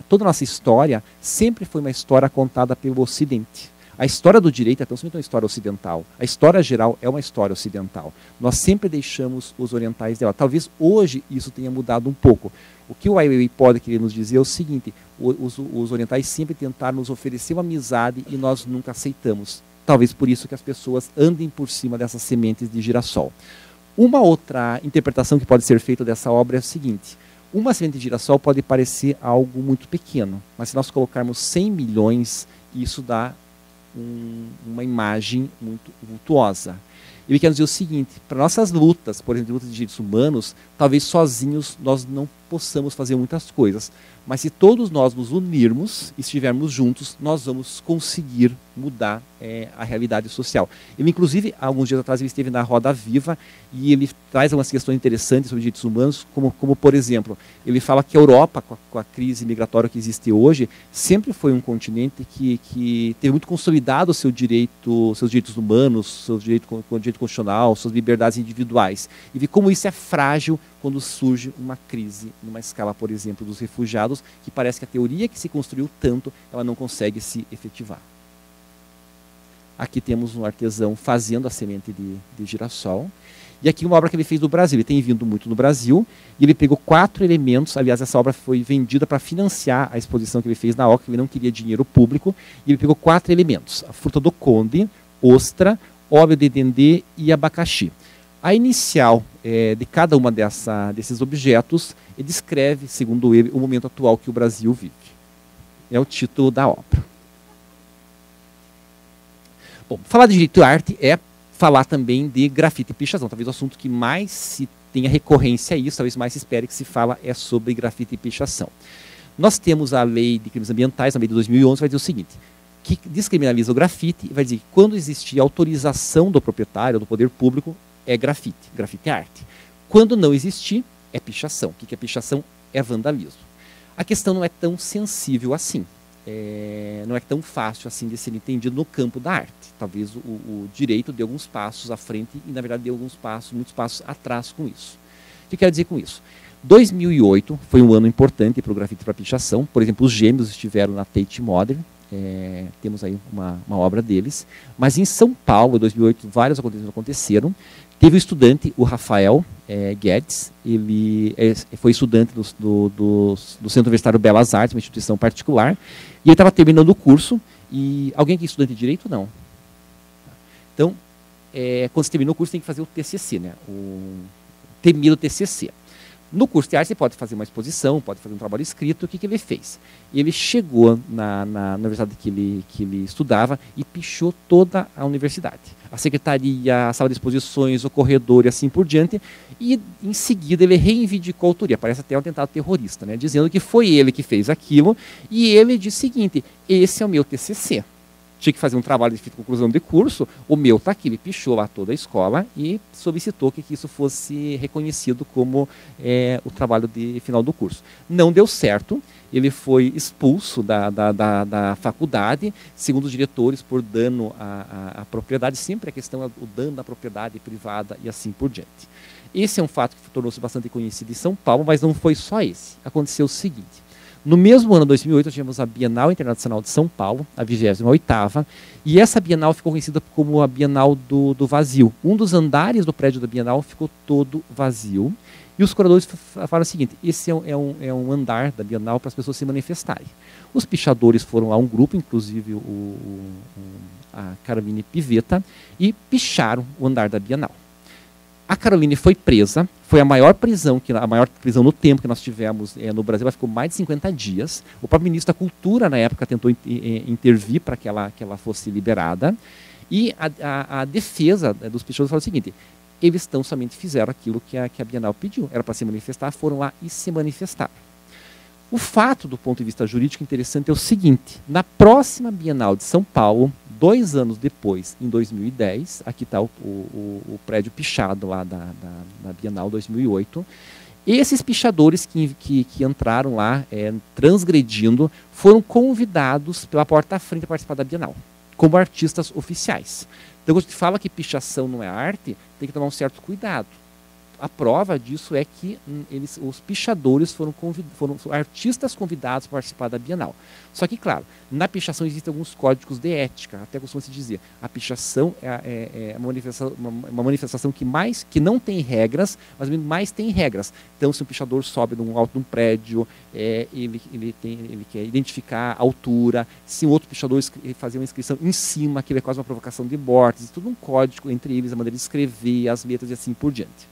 toda a nossa história sempre foi uma história contada pelo Ocidente. A história do direito é tão somente uma história ocidental. A história geral é uma história ocidental. Nós sempre deixamos os orientais de lado. Talvez hoje isso tenha mudado um pouco. O que o Ai Weiwei pode querer nos dizer é o seguinte: os orientais sempre tentaram nos oferecer uma amizade e nós nunca aceitamos. Talvez por isso que as pessoas andem por cima dessas sementes de girassol. Uma outra interpretação que pode ser feita dessa obra é o seguinte: uma semente de girassol pode parecer algo muito pequeno, mas se nós colocarmos 100 milhões, isso dá uma imagem muito vultuosa. Ele quer dizer o seguinte: para nossas lutas, por exemplo, lutas de direitos humanos, talvez sozinhos nós não possamos fazer muitas coisas, mas se todos nós nos unirmos e estivermos juntos, nós vamos conseguir mudar a realidade social. Ele, inclusive, alguns dias atrás, ele esteve na Roda Viva e ele traz algumas questões interessantes sobre direitos humanos, como por exemplo, ele fala que a Europa, com a crise migratória que existe hoje, sempre foi um continente que teve muito consolidado seus direitos humanos, seu direito constitucional, suas liberdades individuais. E vê como isso é frágil quando surge uma crise numa escala, por exemplo, dos refugiados, que parece que a teoria que se construiu tanto, ela não consegue se efetivar. Aqui temos um artesão fazendo a semente de girassol. E aqui uma obra que ele fez do Brasil. Ele tem vindo muito no Brasil e ele pegou 4 elementos. Aliás, essa obra foi vendida para financiar a exposição que ele fez na Oca. Ele não queria dinheiro público. E ele pegou 4 elementos: a fruta do conde, ostra, óleo de dendê e abacaxi. A inicial de cada uma desses objetos descreve, segundo ele, o momento atual que o Brasil vive. É o título da obra. Bom, falar de direito e arte é falar também de grafite e pichação. Talvez o assunto que mais se tenha recorrência a isso, talvez mais se espere que se fala é sobre grafite e pichação. Nós temos a lei de crimes ambientais, a lei de 2011, vai dizer o seguinte: que descriminaliza o grafite e vai dizer que quando existir autorização do proprietário, do poder público, é grafite é arte. Quando não existir, é pichação. O que é pichação? É vandalismo. A questão não é tão sensível assim. Não é tão fácil assim de ser entendido no campo da arte. Talvez o direito dê alguns passos à frente e, na verdade, deu muitos passos atrás com isso. O que eu quero dizer com isso? 2008 foi um ano importante para o grafite e para a pichação. Por exemplo, os Gêmeos estiveram na Tate Modern. Temos aí uma obra deles. Mas em São Paulo, em 2008, vários acontecimentos aconteceram. Teve um estudante, o Rafael Guedes, ele foi estudante do Centro Universitário Belas Artes, uma instituição particular, e ele estava terminando o curso, e alguém que é estudante de Direito? Não. Então, quando você termina o curso, tem que fazer o TCC, né? O temido TCC. No curso de arte, você pode fazer uma exposição, pode fazer um trabalho escrito. O que ele fez? Ele chegou na universidade que ele estudava e pichou toda a universidade. A secretaria, a sala de exposições, o corredor e assim por diante. E, em seguida, ele reivindicou a autoria. Parece até um atentado terrorista, né? Dizendo que foi ele que fez aquilo. E ele disse o seguinte: esse é o meu TCC. Tinha que fazer um trabalho de conclusão de curso, o meu está aqui. Ele pichou lá toda a escola e solicitou que isso fosse reconhecido como o trabalho de final do curso. Não deu certo, ele foi expulso da faculdade, segundo os diretores, por dano à propriedade. Sempre a questão é o dano à propriedade privada e assim por diante. Esse é um fato que tornou-se bastante conhecido em São Paulo, mas não foi só esse. Aconteceu o seguinte: no mesmo ano, 2008, nós tivemos a Bienal Internacional de São Paulo, a 28ª, e essa Bienal ficou conhecida como a Bienal do Vazio. Um dos andares do prédio da Bienal ficou todo vazio, e os curadores falaram o seguinte: esse é um andar da Bienal para as pessoas se manifestarem. Os pichadores foram lá, um grupo, inclusive a Caroline Pivetta, e picharam o andar da Bienal. A Caroline foi presa, foi a maior prisão no tempo que nós tivemos no Brasil. Ela ficou mais de 50 dias. O próprio ministro da Cultura, na época, tentou intervir para que ela fosse liberada. E a defesa dos pichadores falou o seguinte: eles somente fizeram aquilo que a Bienal pediu. Era para se manifestar, foram lá e se manifestaram. O fato, do ponto de vista jurídico, interessante é o seguinte: na próxima Bienal de São Paulo, 2 anos depois, em 2010, aqui está o prédio pichado lá da Bienal 2008, esses pichadores que entraram lá transgredindo foram convidados pela porta à frente a participar da Bienal, como artistas oficiais. Então, quando a gente fala que pichação não é arte, tem que tomar um certo cuidado. A prova disso é que os pichadores foram artistas convidados para participar da Bienal. Só que, claro, na pichação existem alguns códigos de ética, até costuma-se dizer. A pichação é uma manifestação que não tem regras, mas mais tem regras. Então, se um pichador sobe de um alto de um prédio, ele quer identificar a altura. Se um outro pichador fazer uma inscrição em cima, que é quase uma provocação de mortes, tudo um código entre eles, a maneira de escrever, as letras e assim por diante.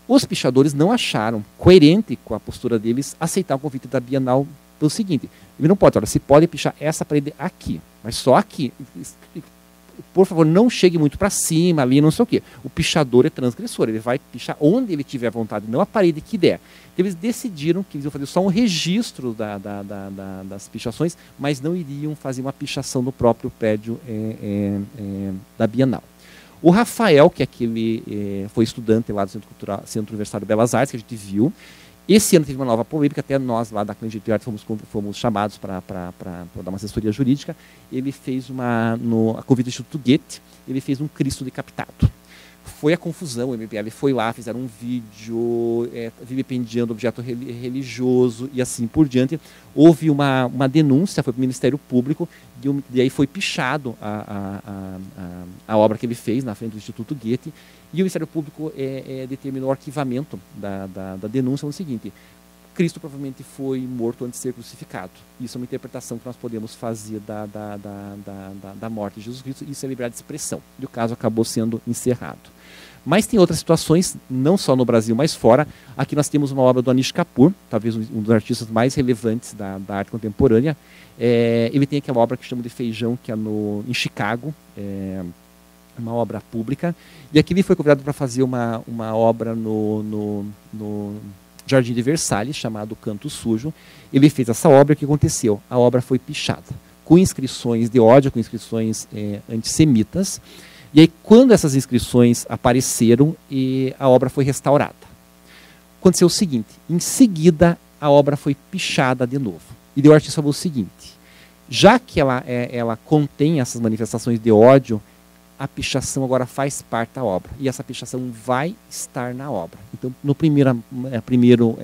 Os pichadores não acharam coerente com a postura deles aceitar o convite da Bienal pelo seguinte: ele não pode, olha, se pode pichar essa parede aqui, mas só aqui. Por favor, não chegue muito para cima, ali, não sei o quê. O pichador é transgressor, ele vai pichar onde ele tiver vontade, não a parede que der. Então, eles decidiram que eles iam fazer só um registro das pichações, mas não iriam fazer uma pichação no próprio prédio da Bienal. O Rafael, que foi estudante lá do Centro Universitário de Belas Artes, que a gente viu, esse ano teve uma nova polêmica, até nós lá da Clínica de Arte fomos chamados para dar uma assessoria jurídica. Ele fez a convite do Instituto Goethe, ele fez um Cristo decapitado. Foi a confusão, o MPL foi lá, fizeram um vídeo vilipendiando objeto religioso e assim por diante. Houve uma denúncia, foi para o Ministério Público, e aí foi pichado a obra que ele fez na frente do Instituto Goethe, e o Ministério Público determinou o arquivamento da denúncia no seguinte: Cristo provavelmente foi morto antes de ser crucificado. Isso é uma interpretação que nós podemos fazer da morte de Jesus Cristo, isso é liberdade de expressão. E o caso acabou sendo encerrado. Mas tem outras situações, não só no Brasil, mas fora. Aqui nós temos uma obra do Anish Kapoor, talvez um dos artistas mais relevantes da arte contemporânea. Ele tem aquela obra que chama de Feijão, que é em Chicago, uma obra pública. E aqui ele foi convidado para fazer uma obra no Jardim de Versalhes, chamado Canto Sujo. Ele fez essa obra. O que aconteceu? A obra foi pichada, com inscrições de ódio, com inscrições antissemitas. E aí, quando essas inscrições apareceram, a obra foi restaurada. Aconteceu o seguinte: em seguida, a obra foi pichada de novo. E o artista falou o seguinte: já que ela contém essas manifestações de ódio, a pichação agora faz parte da obra. E essa pichação vai estar na obra. Então, no primeiro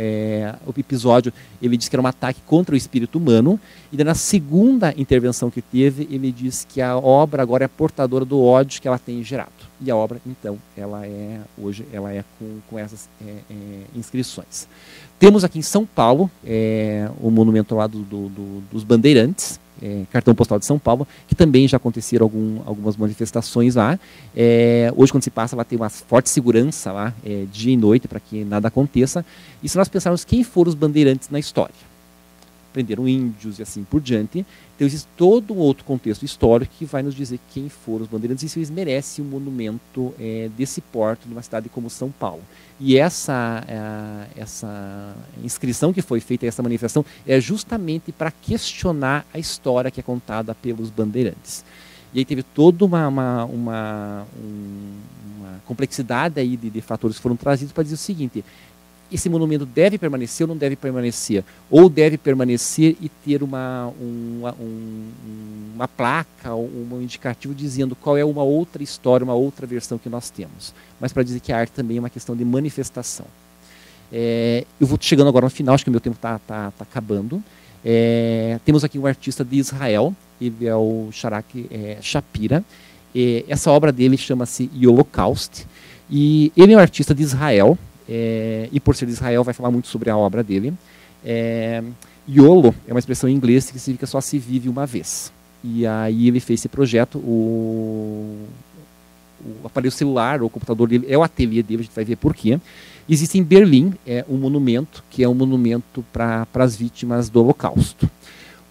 episódio, ele disse que era um ataque contra o espírito humano. E daí, na segunda intervenção que teve, ele disse que a obra agora é portadora do ódio que ela tem gerado. E a obra, então, hoje ela é com essas inscrições. Temos aqui em São Paulo o monumento lá dos Bandeirantes, cartão postal de São Paulo, que também já aconteceram algumas manifestações lá. Hoje, quando se passa, lá tem uma forte segurança lá, dia e noite, para que nada aconteça. E se nós pensarmos quem foram os bandeirantes na história, prenderam índios e assim por diante, então existe todo um outro contexto histórico que vai nos dizer quem foram os bandeirantes e se eles merecem um monumento desse porte numa cidade como São Paulo. E essa inscrição que foi feita, essa manifestação, é justamente para questionar a história que é contada pelos bandeirantes. E aí teve toda uma complexidade aí de fatores que foram trazidos para dizer o seguinte: esse monumento deve permanecer ou não deve permanecer? Ou deve permanecer e ter uma placa, um indicativo dizendo qual é uma outra história, uma outra versão que nós temos. Mas para dizer que a arte também é uma questão de manifestação. Eu vou chegando agora no final, acho que o meu tempo está acabando. Temos aqui um artista de Israel, ele é o Sharak Shapira. Essa obra dele chama-se Holocaust. E ele é um artista de Israel. E por ser de Israel vai falar muito sobre a obra dele. YOLO é uma expressão em inglês que significa só se vive uma vez. E aí ele fez esse projeto, o aparelho celular, o computador dele é o ateliê dele, a gente vai ver por quê. Existe em Berlim um monumento, que é um monumento para as vítimas do Holocausto.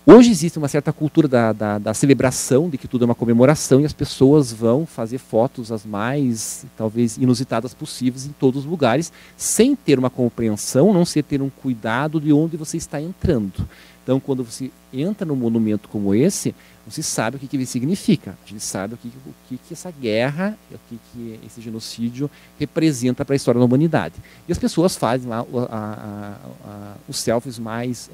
Hoje existe uma certa cultura da celebração, de que tudo é uma comemoração, e as pessoas vão fazer fotos as mais, talvez, inusitadas possíveis em todos os lugares, sem ter uma compreensão, não ser ter um cuidado de onde você está entrando. Então, quando você entra num monumento como esse, você sabe o que ele significa. A gente sabe o que essa guerra, o que esse genocídio representa para a história da humanidade. E as pessoas fazem lá os selfies mais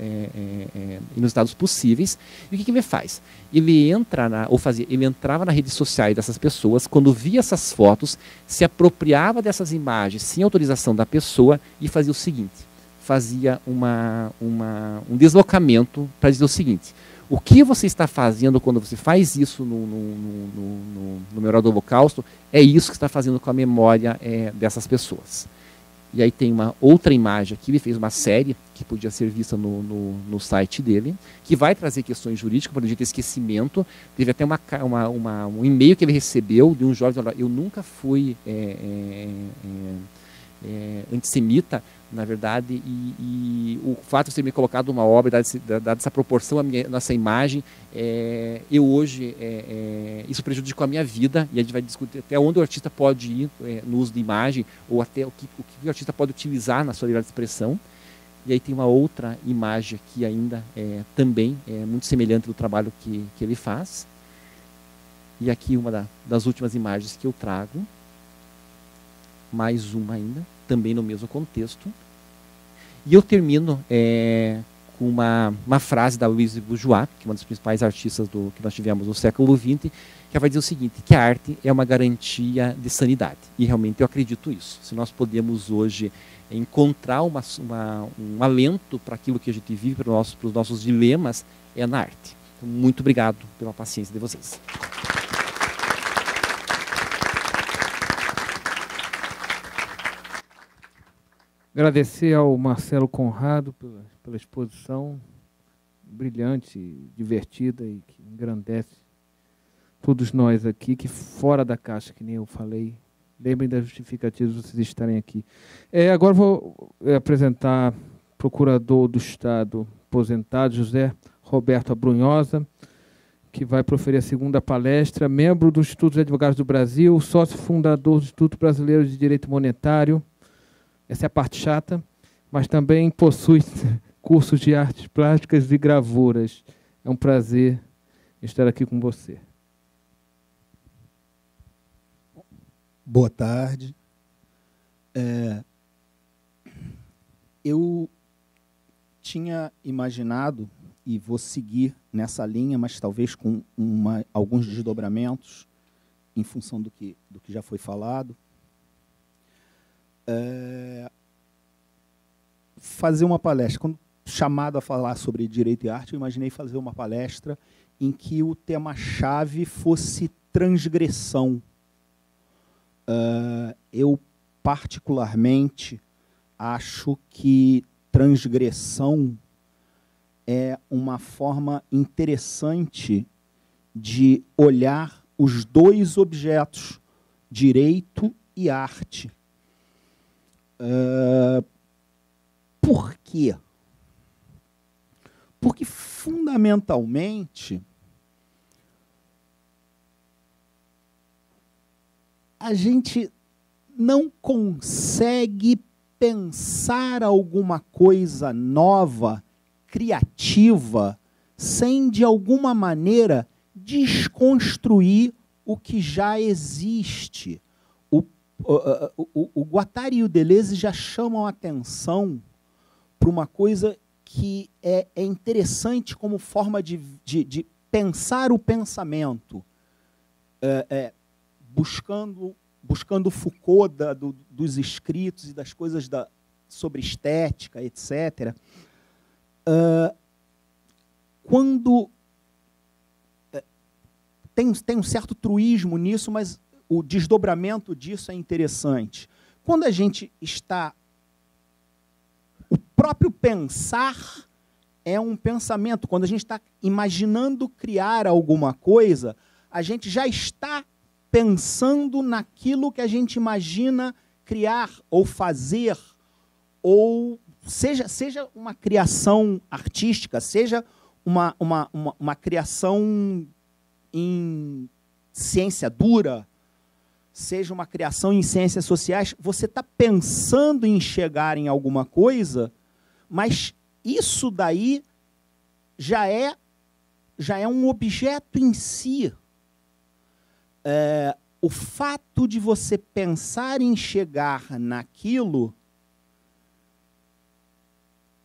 inusitados possíveis. E o que ele faz? Ele entrava nas redes sociais dessas pessoas, quando via essas fotos, se apropriava dessas imagens sem autorização da pessoa e fazia o seguinte: fazia um deslocamento para dizer o seguinte: o que você está fazendo quando você faz isso no memorial do Holocausto é isso que está fazendo com a memória dessas pessoas. E aí tem uma outra imagem aqui, ele fez uma série que podia ser vista no site dele, que vai trazer questões jurídicas, para o de esquecimento. Teve até um e-mail que ele recebeu de um jovem: eu nunca fui antissemita, na verdade, e o fato de ter me colocado uma obra, dada essa proporção à nossa imagem, eu hoje, isso prejudicou a minha vida, e a gente vai discutir até onde o artista pode ir no uso de imagem, ou até o que o artista pode utilizar na sua liberdade de expressão. E aí tem uma outra imagem aqui ainda, também muito semelhante do trabalho que ele faz. E aqui uma das últimas imagens que eu trago, mais uma ainda, também no mesmo contexto. E eu termino com uma frase da Louise Bourgeois, que é uma das principais artistas que nós tivemos no século XX, que vai dizer o seguinte: que a arte é uma garantia de sanidade. E realmente eu acredito isso. Se nós podemos hoje encontrar um alento para aquilo que a gente vive, para os nossos dilemas, é na arte. Então, muito obrigado pela paciência de vocês. Agradecer ao Marcelo Conrado pela exposição brilhante, divertida e que engrandece todos nós aqui, que fora da caixa, que nem eu falei. Lembrem das justificativas de vocês estarem aqui. Agora vou apresentar o Procurador do Estado aposentado, José Roberto Abrunhosa, que vai proferir a segunda palestra, membro do Instituto de Advogados do Brasil, sócio fundador do Instituto Brasileiro de Direito Monetário. Essa é a parte chata, mas também possui cursos de artes plásticas e gravuras. É um prazer estar aqui com você. Boa tarde. Eu tinha imaginado, e vou seguir nessa linha, mas talvez com alguns desdobramentos, em função do que já foi falado, fazer uma palestra. Quando chamado a falar sobre direito e arte, eu imaginei fazer uma palestra em que o tema-chave fosse transgressão. eu particularmente acho que transgressão é uma forma interessante de olhar os dois objetos, direito e arte. Por quê? Porque, fundamentalmente, a gente não consegue pensar alguma coisa nova, criativa, sem, de alguma maneira, desconstruir o que já existe. O Guattari e o Deleuze já chamam a atenção para uma coisa que é interessante como forma de pensar o pensamento, buscando Foucault dos escritos e das coisas sobre estética, etc. Quando tem um certo truísmo nisso, mas o desdobramento disso é interessante. Quando a gente está... O próprio pensar é um pensamento. Quando a gente está imaginando criar alguma coisa, a gente já está pensando naquilo que a gente imagina criar ou fazer, ou seja uma criação artística, seja uma criação em ciência dura, seja uma criação em ciências sociais, você está pensando em chegar em alguma coisa, mas isso daí já é um objeto em si. O fato de você pensar em chegar naquilo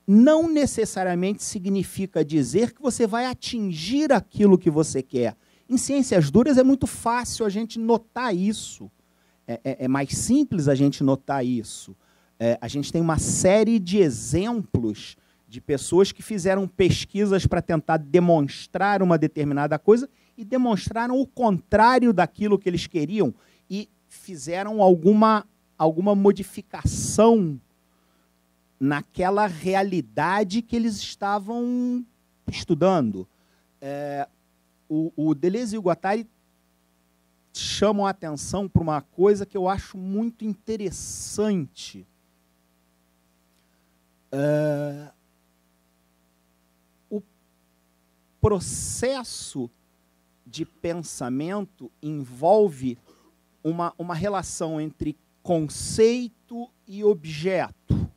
não necessariamente significa dizer que você vai atingir aquilo que você quer. Em ciências duras é muito fácil a gente notar isso. É mais simples a gente notar isso. A gente tem uma série de exemplos de pessoas que fizeram pesquisas para tentar demonstrar uma determinada coisa e demonstraram o contrário daquilo que eles queriam e fizeram alguma modificação naquela realidade que eles estavam estudando. O Deleuze e o Guattari chamam a atenção para uma coisa que eu acho muito interessante. O processo de pensamento envolve uma relação entre conceito e objeto.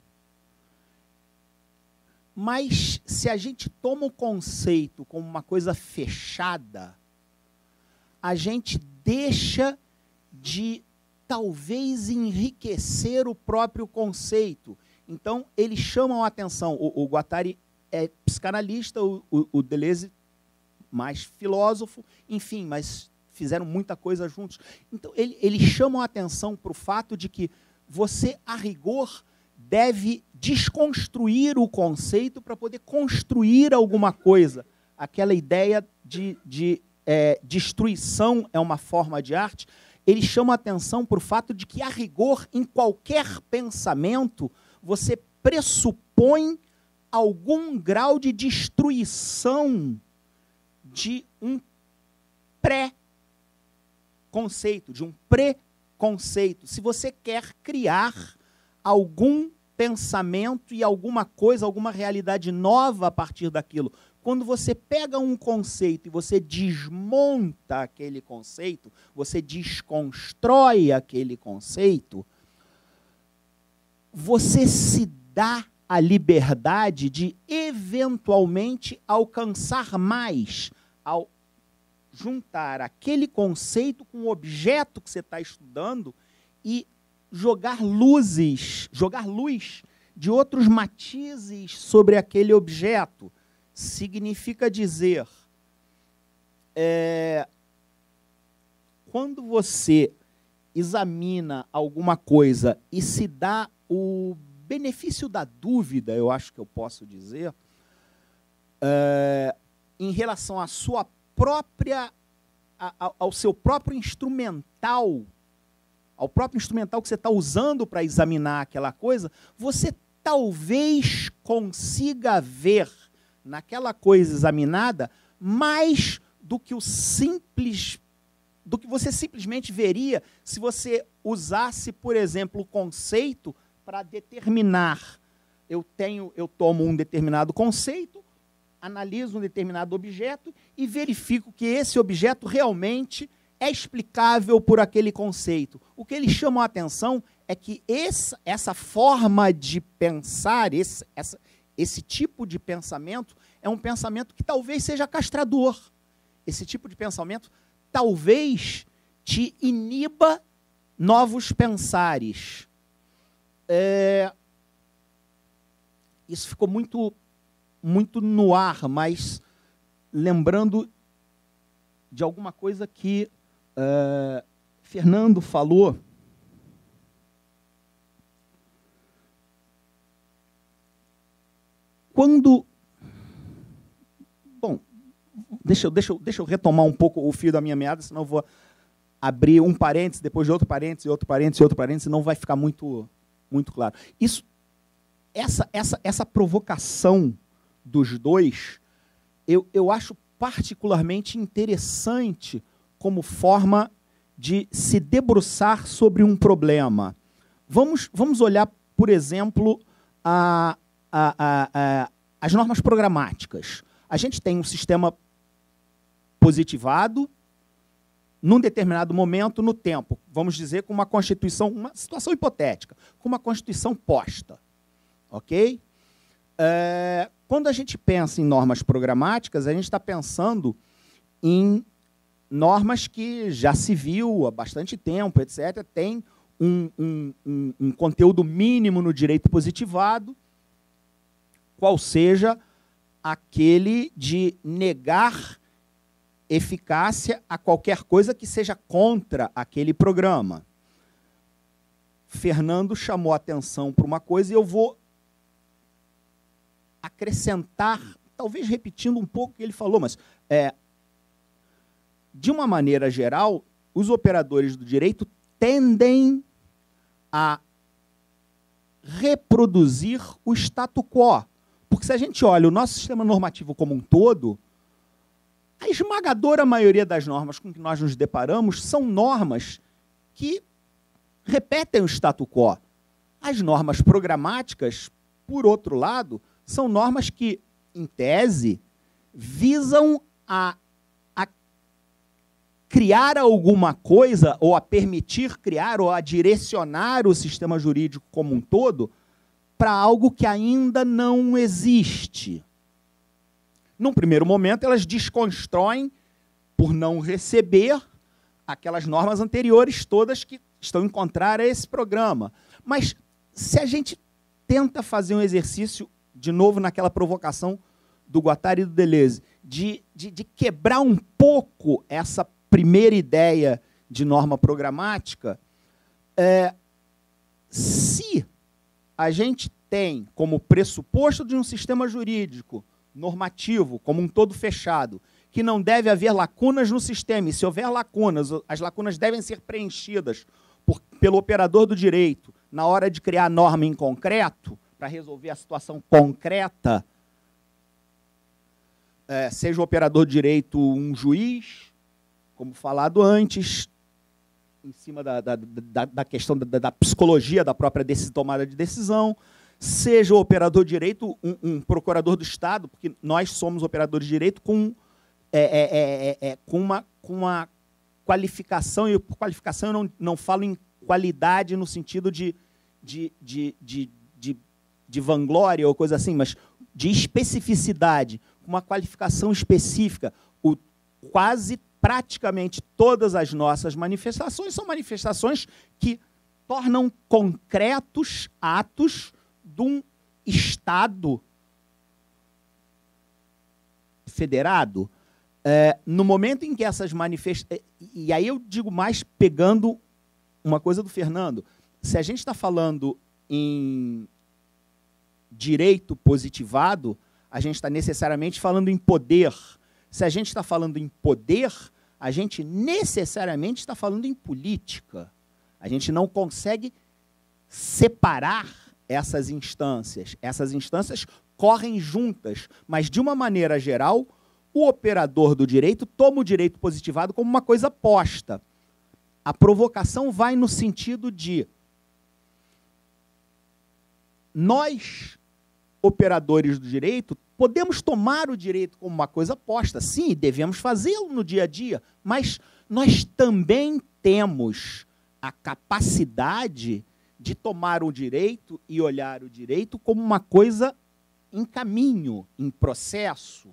Mas, se a gente toma o conceito como uma coisa fechada, a gente deixa de, talvez, enriquecer o próprio conceito. Então, eles chamam a atenção. O Guattari é psicanalista, o Deleuze mais filósofo, enfim, mas fizeram muita coisa juntos. Então, eles chamam a atenção para o fato de que você, a rigor, deve desconstruir o conceito para poder construir alguma coisa. Aquela ideia de destruição é uma forma de arte. Eles chamam a atenção para o fato de que, a rigor, em qualquer pensamento, você pressupõe algum grau de destruição de um pré-conceito, de um preconceito. Se você quer criar algum pensamento e alguma coisa, alguma realidade nova a partir daquilo, quando você pega um conceito e você desmonta aquele conceito, você desconstrói aquele conceito, você se dá a liberdade de, eventualmente, alcançar mais, ao juntar aquele conceito com o objeto que você está estudando e jogar luz de outros matizes sobre aquele objeto. Significa dizer, quando você examina alguma coisa e se dá o benefício da dúvida, eu acho que eu posso dizer, em relação à sua própria, ao seu próprio instrumental, ao próprio instrumental que você está usando para examinar aquela coisa, você talvez consiga ver naquela coisa examinada mais do que do que você simplesmente veria se você usasse, por exemplo, o conceito para determinar. Eu tomo um determinado conceito, analiso um determinado objeto e verifico que esse objeto realmente é explicável por aquele conceito. O que eles chamam a atenção é que essa forma de pensar, esse tipo de pensamento, é um pensamento que talvez seja castrador. Esse tipo de pensamento talvez te iniba novos pensares. Isso ficou muito no ar, mas lembrando de alguma coisa que Fernando falou. Bom, deixa eu retomar um pouco o fio da minha meada, senão eu vou abrir um parênteses, depois de outro parênteses, outro parênteses, outro parênteses, senão vai ficar muito claro. Essa provocação dos dois, eu acho particularmente interessante como forma de se debruçar sobre um problema. Vamos olhar, por exemplo, as normas programáticas. A gente tem um sistema positivado num determinado momento no tempo, vamos dizer, com uma constituição, uma situação hipotética, com uma constituição posta. Ok? Quando a gente pensa em normas programáticas, a gente está pensando em normas que já se viu há bastante tempo, etc., tem um conteúdo mínimo no direito positivado, qual seja aquele de negar eficácia a qualquer coisa que seja contra aquele programa. Fernando chamou a atenção para uma coisa e eu vou acrescentar, talvez repetindo um pouco o que ele falou, mas, de uma maneira geral, os operadores do direito tendem a reproduzir o status quo. Porque se a gente olha o nosso sistema normativo como um todo, a esmagadora maioria das normas com que nós nos deparamos são normas que repetem o status quo. As normas programáticas, por outro lado, são normas que, em tese, visam a criar alguma coisa, ou a permitir criar, ou a direcionar o sistema jurídico como um todo para algo que ainda não existe. Num primeiro momento, elas desconstroem, por não receber, aquelas normas anteriores todas que estão em contrário a esse programa. Mas, se a gente tenta fazer um exercício, de novo naquela provocação do Guattari e do Deleuze, de quebrar um pouco essa primeira ideia de norma programática, se a gente tem como pressuposto de um sistema jurídico normativo, como um todo fechado, que não deve haver lacunas no sistema, e se houver lacunas, as lacunas devem ser preenchidas pelo operador do direito na hora de criar a norma em concreto, para resolver a situação concreta, seja o operador do direito um juiz, como falado antes, em cima da questão da psicologia da própria tomada de decisão, seja o operador de direito um procurador do Estado, porque nós somos operadores de direito com uma qualificação, e por qualificação eu não falo em qualidade no sentido de vanglória ou coisa assim, mas de especificidade, uma qualificação específica. Quase praticamente todas as nossas manifestações são manifestações que tornam concretos atos de um Estado federado. No momento em que essas manifestações... E aí eu digo mais pegando uma coisa do Fernando. Se a gente está falando em direito positivado, a gente está necessariamente falando em poder. Se a gente está falando em poder, a gente necessariamente está falando em política. A gente não consegue separar essas instâncias. Essas instâncias correm juntas, mas, de uma maneira geral, o operador do direito toma o direito positivado como uma coisa posta. A provocação vai no sentido de nós, operadores do direito, podemos tomar o direito como uma coisa posta, sim, devemos fazê-lo no dia a dia, mas nós também temos a capacidade de tomar o direito e olhar o direito como uma coisa em caminho, em processo.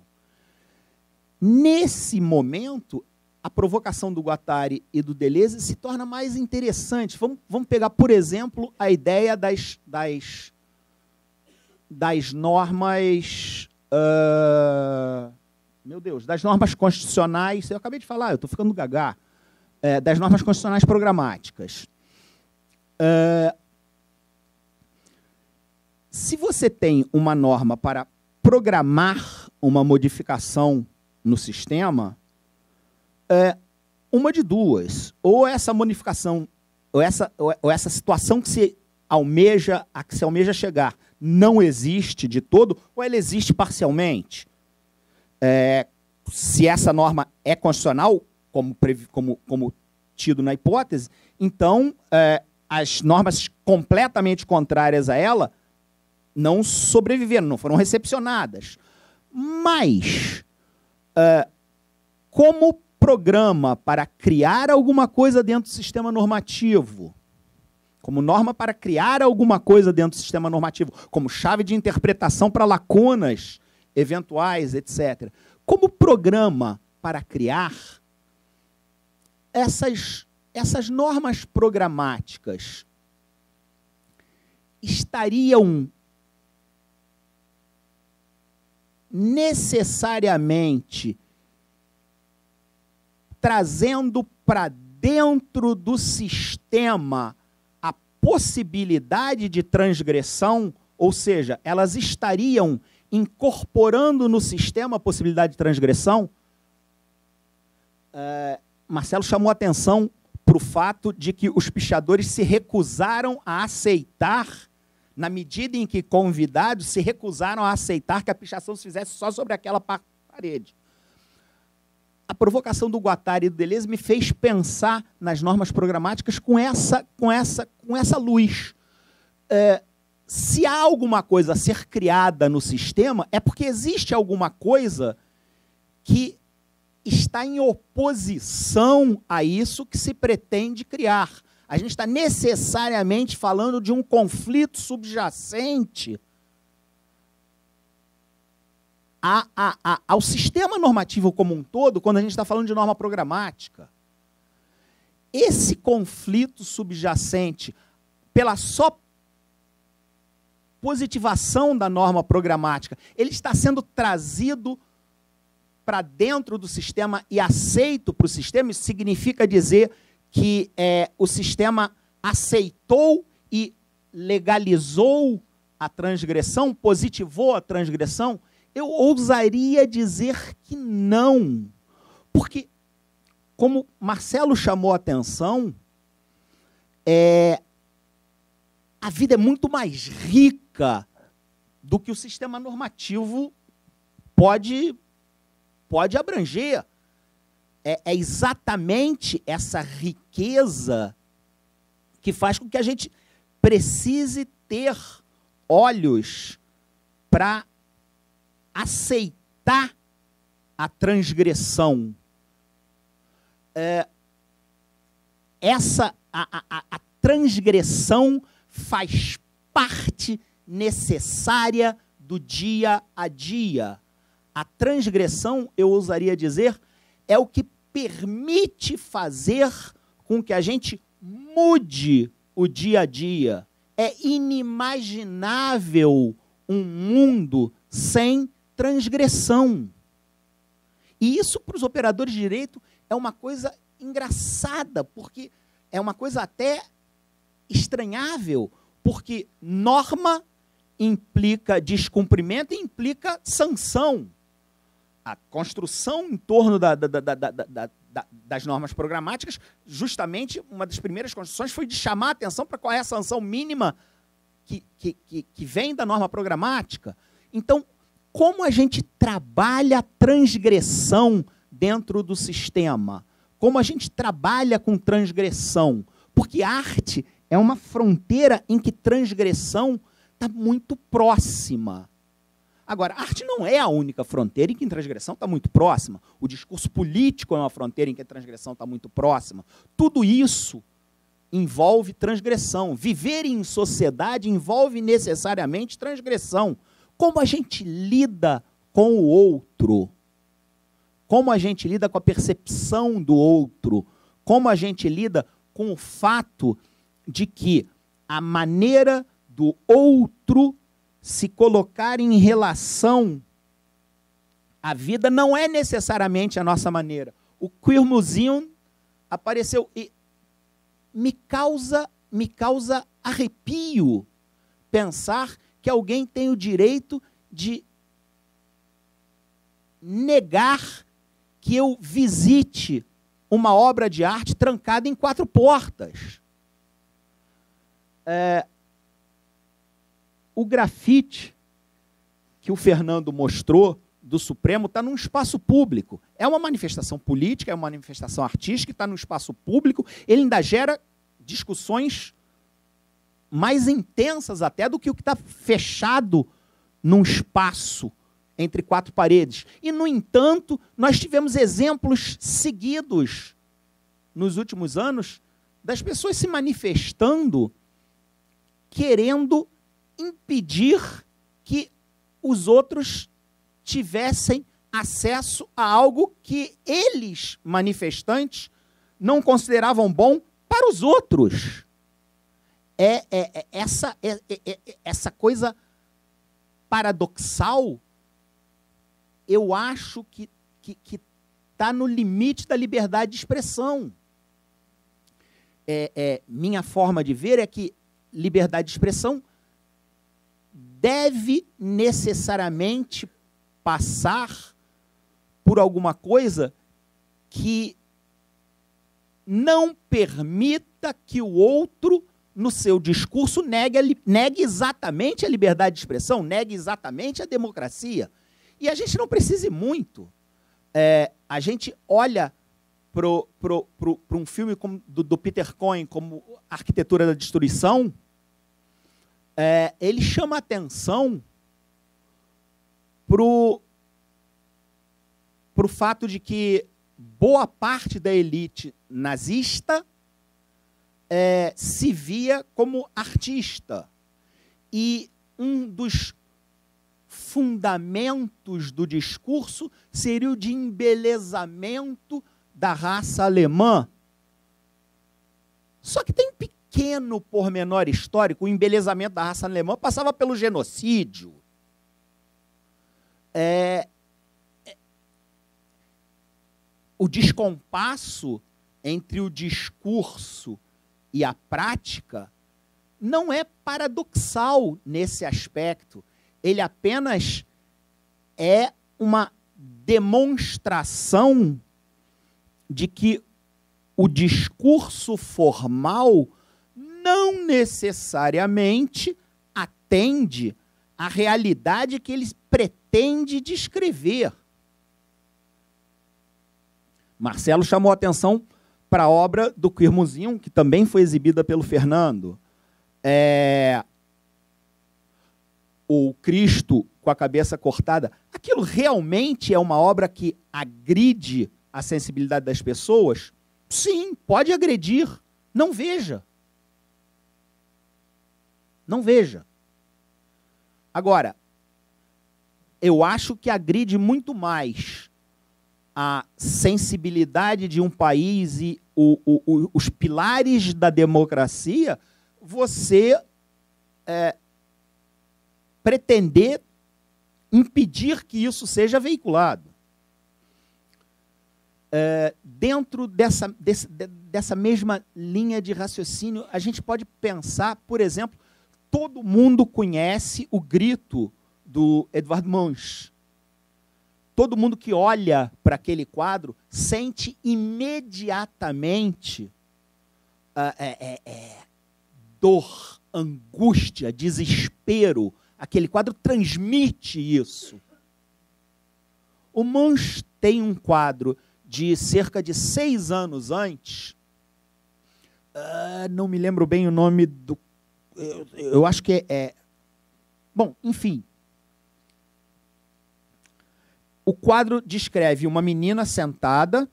Nesse momento, a provocação do Guattari e do Deleuze se torna mais interessante. Vamos pegar, por exemplo, a ideia das normas... meu Deus, das normas constitucionais... Eu acabei de falar, eu estou ficando gagá. Das normas constitucionais programáticas. Se você tem uma norma para programar uma modificação no sistema, uma de duas. Ou essa modificação, ou essa situação que se almeja chegar não existe de todo, ou ela existe parcialmente. Se essa norma é constitucional, como tido na hipótese, então as normas completamente contrárias a ela não sobreviveram, não foram recepcionadas. Mas, como programa para criar alguma coisa dentro do sistema normativo, como norma para criar alguma coisa dentro do sistema normativo, como chave de interpretação para lacunas eventuais, etc. Como programa para criar, essas normas programáticas estariam necessariamente trazendo para dentro do sistema a possibilidade de transgressão, ou seja, elas estariam incorporando no sistema a possibilidade de transgressão? Marcelo chamou a atenção para o fato de que os pichadores se recusaram a aceitar, na medida em que convidados se recusaram a aceitar que a pichação se fizesse só sobre aquela parede. A provocação do Guattari e do Deleuze me fez pensar nas normas programáticas com essa luz. Se há alguma coisa a ser criada no sistema, é porque existe alguma coisa que está em oposição a isso que se pretende criar. A gente está necessariamente falando de um conflito subjacente ao sistema normativo como um todo, quando a gente está falando de norma programática. Esse conflito subjacente, pela só positivação da norma programática, ele está sendo trazido para dentro do sistema e aceito para o sistema. Isso significa dizer que o sistema aceitou e legalizou a transgressão, positivou a transgressão. Eu ousaria dizer que não. Porque, como Marcelo chamou a atenção, a vida é muito mais rica do que o sistema normativo pode abranger. É exatamente essa riqueza que faz com que a gente precise ter olhos para aceitar a transgressão. A transgressão faz parte necessária do dia a dia. A transgressão, eu ousaria dizer, é o que permite fazer com que a gente mude o dia a dia. É inimaginável um mundo sem transgressão. E isso, para os operadores de direito, é uma coisa engraçada, porque é uma coisa até estranhável, porque norma implica descumprimento e implica sanção. A construção em torno das normas programáticas, justamente uma das primeiras construções foi de chamar a atenção para qual é a sanção mínima que vem da norma programática. Então, como a gente trabalha a transgressão dentro do sistema? Como a gente trabalha com transgressão? Porque arte é uma fronteira em que transgressão está muito próxima. Agora, a arte não é a única fronteira em que a transgressão está muito próxima. O discurso político é uma fronteira em que a transgressão está muito próxima. Tudo isso envolve transgressão. Viver em sociedade envolve necessariamente transgressão. Como a gente lida com o outro? Como a gente lida com a percepção do outro? Como a gente lida com o fato de que a maneira do outro se colocar em relação à vida não é necessariamente a nossa maneira. O Queer Museum apareceu e me causa arrepio pensar que alguém tem o direito de negar que eu visite uma obra de arte trancada em 4 portas. O grafite que o Fernando mostrou do Supremo está num espaço público. É uma manifestação política, é uma manifestação artística, está num espaço público, ele ainda gera discussões mais intensas até do que o que está fechado num espaço entre 4 paredes. E, no entanto, nós tivemos exemplos seguidos nos últimos anos das pessoas se manifestando querendo impedir que os outros tivessem acesso a algo que eles, manifestantes, não consideravam bom para os outros. Essa coisa paradoxal, eu acho que está no limite da liberdade de expressão. Minha forma de ver é que liberdade de expressão deve necessariamente passar por alguma coisa que não permita que o outro, no seu discurso, negue exatamente a liberdade de expressão, negue exatamente a democracia. E a gente não precisa ir muito. A gente olha para um filme do Peter Cohen, como Arquitetura da Destruição, ele chama a atenção para o fato de que boa parte da elite nazista se via como artista. E um dos fundamentos do discurso seria o de embelezamento da raça alemã. Só que tem um pequeno pormenor histórico: o embelezamento da raça alemã passava pelo genocídio. O descompasso entre o discurso e a prática não é paradoxal nesse aspecto. Ele apenas é uma demonstração de que o discurso formal não necessariamente atende à realidade que ele pretende descrever. Marcelo chamou a atenção para a obra do Queer Museum, que também foi exibida pelo Fernando. O Cristo com a cabeça cortada. Aquilo realmente é uma obra que agride a sensibilidade das pessoas? Sim, pode agredir. Não veja. Não veja. Agora, eu acho que agride muito mais a sensibilidade de um país e os pilares da democracia, você pretender impedir que isso seja veiculado. Dentro dessa mesma linha de raciocínio, a gente pode pensar, por exemplo, todo mundo conhece o grito do Edvard Munch. todo mundo que olha para aquele quadro sente imediatamente dor, angústia, desespero. Aquele quadro transmite isso. O Munch tem um quadro de cerca de 6 anos antes, não me lembro bem o nome do... Eu acho que bom, enfim. O quadro descreve uma menina sentada,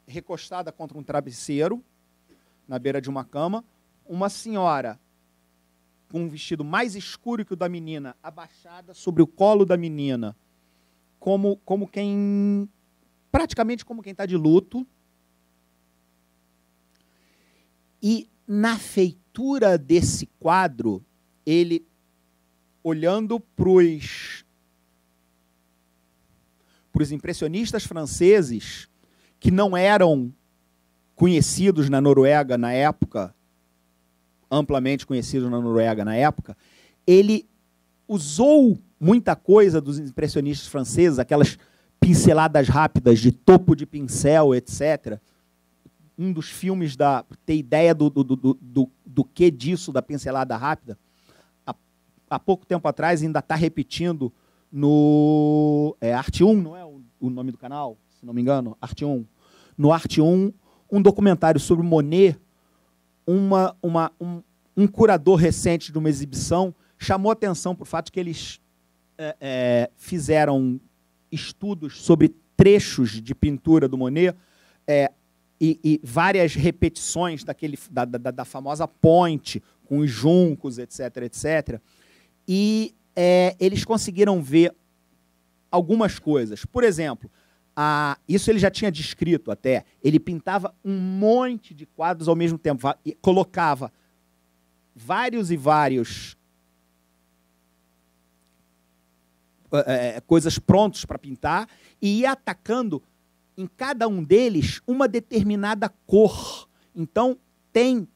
recostada contra um travesseiro, na beira de uma cama, uma senhora com um vestido mais escuro que o da menina, abaixada sobre o colo da menina, como quem... praticamente como quem está de luto. E na feitura desse quadro, ele, olhando para os impressionistas franceses, que não eram conhecidos na Noruega na época, amplamente conhecidos na Noruega na época, ele usou muita coisa dos impressionistas franceses, aquelas pinceladas rápidas de topo de pincel, etc. Um dos filmes ter ideia do que disso, da pincelada rápida, há pouco tempo atrás ainda está repetindo no Arte 1, não é o nome do canal, se não me engano, Arte 1. No Arte 1, um documentário sobre Monet, um curador recente de uma exibição chamou atenção para o fato de que eles fizeram estudos sobre trechos de pintura do Monet e várias repetições da famosa ponte, com os juncos, etc., etc. E eles conseguiram ver algumas coisas. Por exemplo, isso ele já tinha descrito até. Ele pintava um monte de quadros ao mesmo tempo, e colocava vários e vários coisas prontos para pintar e ia atacando em cada um deles uma determinada cor. Então, tem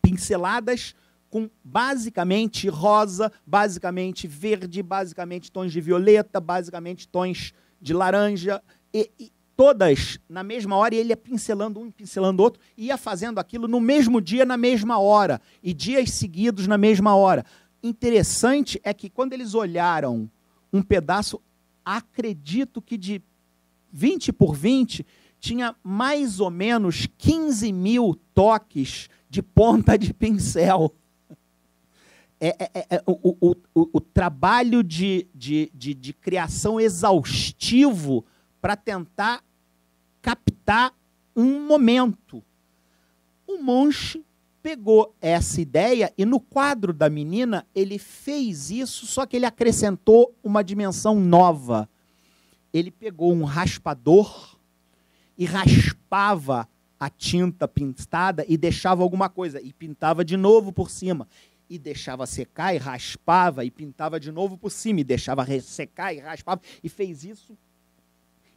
pinceladas com basicamente rosa, basicamente verde, basicamente tons de violeta, basicamente tons de laranja, e todas na mesma hora, e ele ia pincelando um, pincelando outro, e ia fazendo aquilo no mesmo dia, na mesma hora, e dias seguidos na mesma hora. Interessante é que quando eles olharam um pedaço, acredito que de 20 por 20, tinha mais ou menos 15 mil toques de ponta de pincel. O trabalho de criação exaustivo para tentar captar um momento. O Munch pegou essa ideia e no quadro da menina ele fez isso, só que ele acrescentou uma dimensão nova. Ele pegou um raspador e raspava a tinta pintada e deixava alguma coisa, e pintava de novo por cima. E deixava secar e raspava, e pintava de novo por cima, e deixava secar e raspava, e fez isso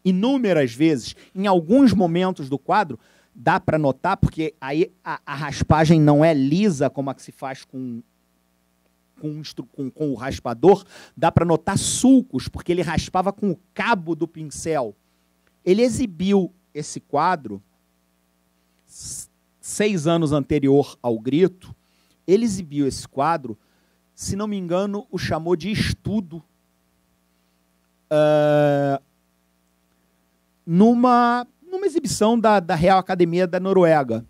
inúmeras vezes. Em alguns momentos do quadro, dá para notar, porque aí a raspagem não é lisa, como a que se faz com o raspador, dá para notar sulcos, porque ele raspava com o cabo do pincel. Ele exibiu esse quadro 6 anos anterior ao Grito. Ele exibiu esse quadro, se não me engano, o chamou de estudo, numa exibição da Real Academia da Noruega.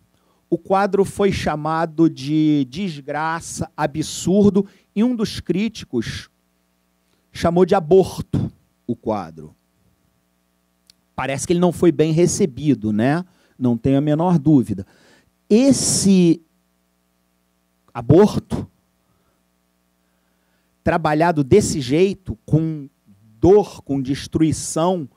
O quadro foi chamado de desgraça, absurdo, e um dos críticos chamou de aborto o quadro. Parece que ele não foi bem recebido, né? Não tenho a menor dúvida. Esse aborto, trabalhado desse jeito, com dor, com destruição,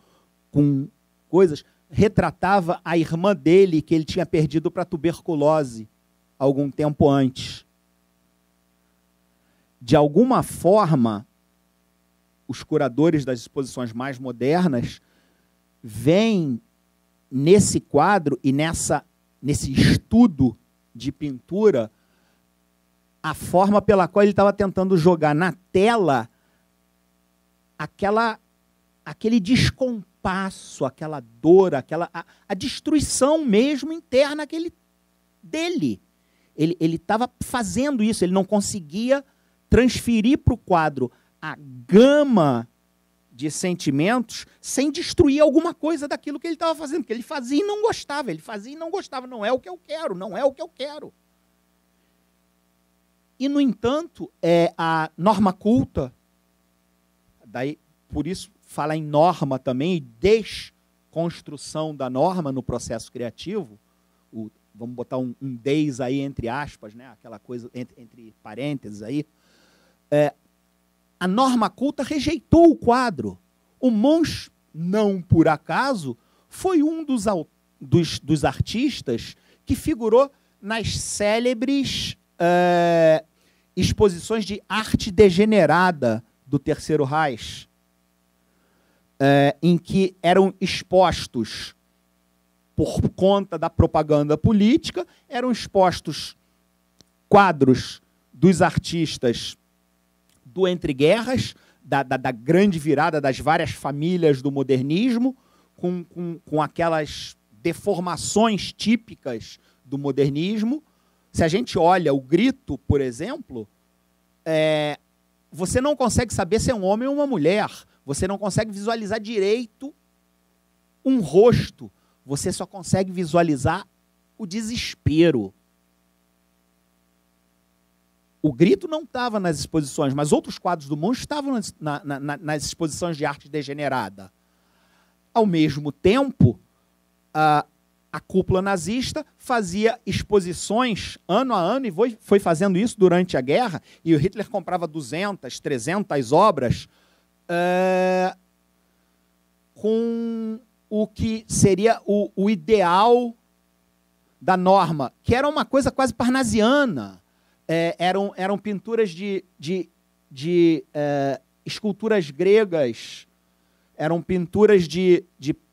com coisas, retratava a irmã dele, que ele tinha perdido para tuberculose algum tempo antes. De alguma forma, os curadores das exposições mais modernas veem nesse quadro e nesse estudo de pintura a forma pela qual ele estava tentando jogar na tela aquele descompasso, aquela dor, a destruição mesmo interna dele. Ele estava fazendo isso, ele não conseguia transferir para o quadro a gama de sentimentos sem destruir alguma coisa daquilo que ele estava fazendo, porque ele fazia e não gostava, não é o que eu quero, não é o que eu quero. E, no entanto, a norma culta, daí, por isso fala em norma também, e desconstrução da norma no processo criativo, vamos botar um des aí entre aspas, né, aquela coisa entre parênteses aí, a norma culta rejeitou o quadro. O Munch, não por acaso, foi um dos artistas que figurou nas célebres exposições de arte degenerada do Terceiro Reich, em que eram expostos, por conta da propaganda política, eram expostos quadros dos artistas do entreguerras, da grande virada das várias famílias do modernismo, com aquelas deformações típicas do modernismo. Se a gente olha o Grito, por exemplo, você não consegue saber se é um homem ou uma mulher. Você não consegue visualizar direito um rosto. Você só consegue visualizar o desespero. O Grito não estava nas exposições, mas outros quadros do Munch estavam nas exposições de arte degenerada. Ao mesmo tempo, a cúpula nazista fazia exposições ano a ano, e foi fazendo isso durante a guerra, e o Hitler comprava 200, 300 obras com o que seria o ideal da norma, que era uma coisa quase parnasiana. Eram pinturas de esculturas gregas, eram pinturas de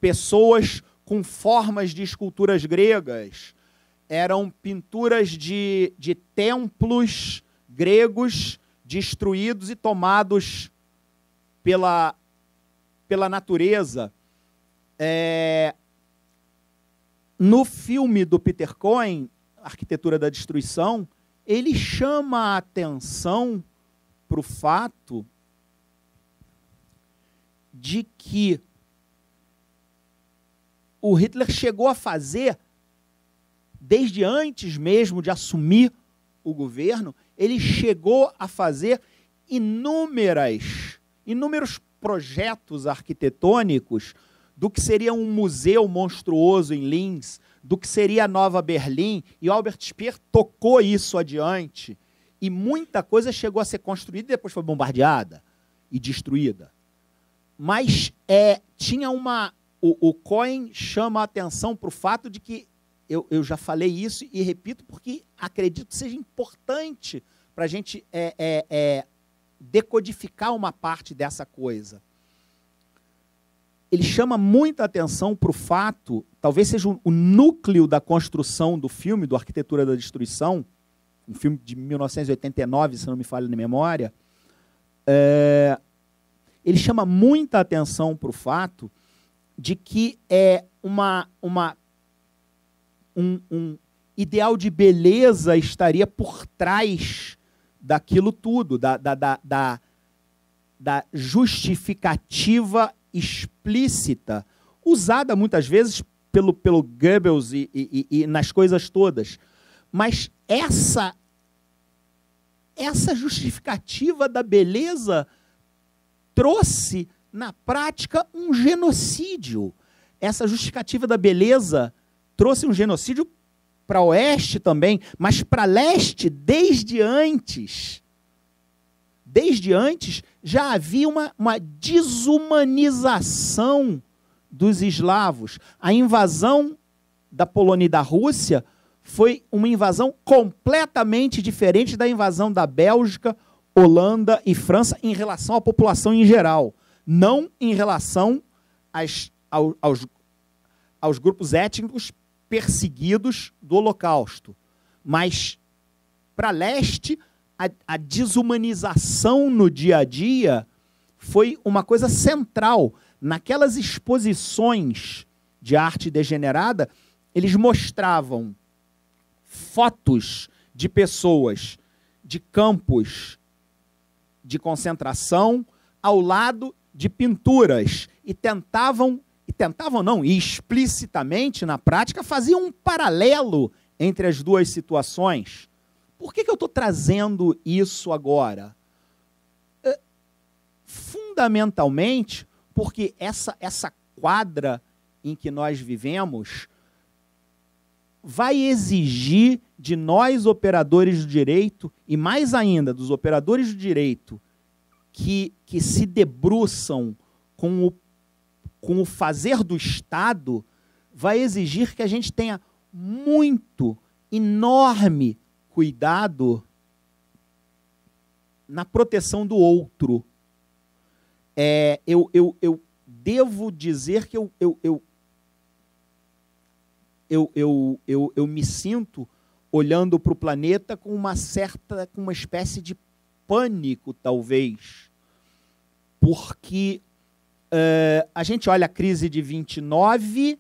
pessoas com formas de esculturas gregas, eram pinturas de templos gregos destruídos e tomados pela natureza. No filme do Peter Cohen, Arquitetura da Destruição, ele chama a atenção para o fato de que o Hitler chegou a fazer, desde antes mesmo de assumir o governo, ele chegou a fazer inúmeros projetos arquitetônicos do que seria um museu monstruoso em Linz, do que seria a Nova Berlim, e Albert Speer tocou isso adiante, e muita coisa chegou a ser construída e depois foi bombardeada e destruída. Mas tinha o Cohen chama a atenção para o fato de que, eu já falei isso e repito porque acredito que seja importante para a gente decodificar uma parte dessa coisa. Ele chama muita atenção para o fato, talvez seja o núcleo da construção do filme, do Arquitetura da Destruição, um filme de 1989, se não me falha na memória. Ele chama muita atenção para o fato de que um ideal de beleza estaria por trás daquilo tudo, da justificativa explícita, usada muitas vezes pelo Goebbels e nas coisas todas. Mas essa justificativa da beleza trouxe, na prática, um genocídio. Essa justificativa da beleza trouxe um genocídio para o oeste também, mas para leste, desde antes já havia uma desumanização dos eslavos. A invasão da Polônia e da Rússia foi uma invasão completamente diferente da invasão da Bélgica, Holanda e França em relação à população em geral. Não em relação aos grupos étnicos perseguidos do Holocausto. Mas, para leste, a desumanização no dia a dia foi uma coisa central. Naquelas exposições de arte degenerada, eles mostravam fotos de pessoas de campos de concentração ao lado de pinturas e explicitamente, na prática, faziam um paralelo entre as duas situações. Por que eu estou trazendo isso agora? Fundamentalmente, porque essa quadra em que nós vivemos vai exigir de nós, operadores do direito, e mais ainda dos operadores do direito que se debruçam com o fazer do Estado, vai exigir que a gente tenha muito, enorme cuidado na proteção do outro. Eu devo dizer que eu me sinto olhando para o planeta com uma espécie de pânico, talvez, porque a gente olha a crise de 29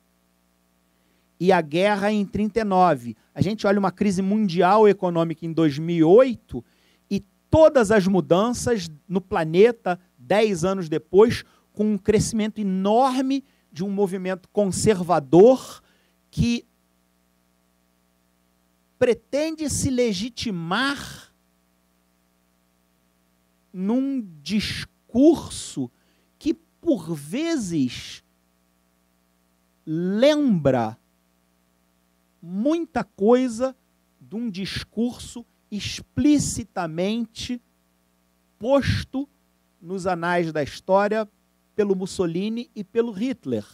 e a guerra em 39. A gente olha uma crise mundial econômica em 2008 e todas as mudanças no planeta 10 anos depois, com um crescimento enorme de um movimento conservador que pretende se legitimar num discurso que, por vezes, lembra muita coisa de um discurso explicitamente posto nos anais da história pelo Mussolini e pelo Hitler.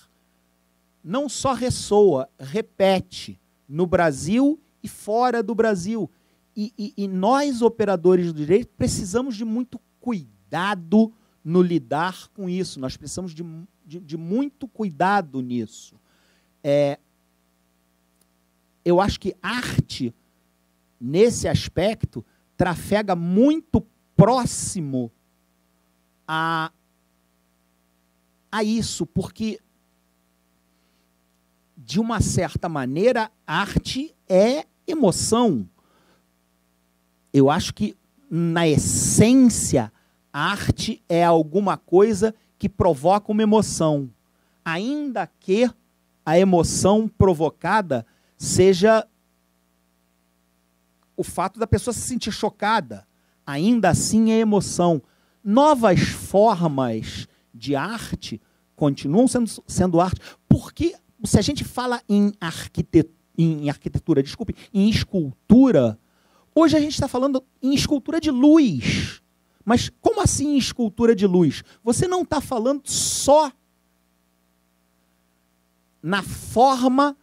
Não só ressoa, repete no Brasil e fora do Brasil. E nós, operadores do direito, precisamos de muito cuidado no lidar com isso. Nós precisamos de muito cuidado nisso. Eu acho que arte, nesse aspecto, trafega muito próximo a isso, porque, de uma certa maneira, arte é emoção. Eu acho que, na essência, a arte é alguma coisa que provoca uma emoção, ainda que a emoção provocada seja o fato da pessoa se sentir chocada. Ainda assim é emoção. Novas formas de arte continuam sendo arte, porque se a gente fala em arquitetura, desculpe, em escultura, hoje a gente está falando em escultura de luz. Mas como assim escultura de luz? Você não está falando só na forma,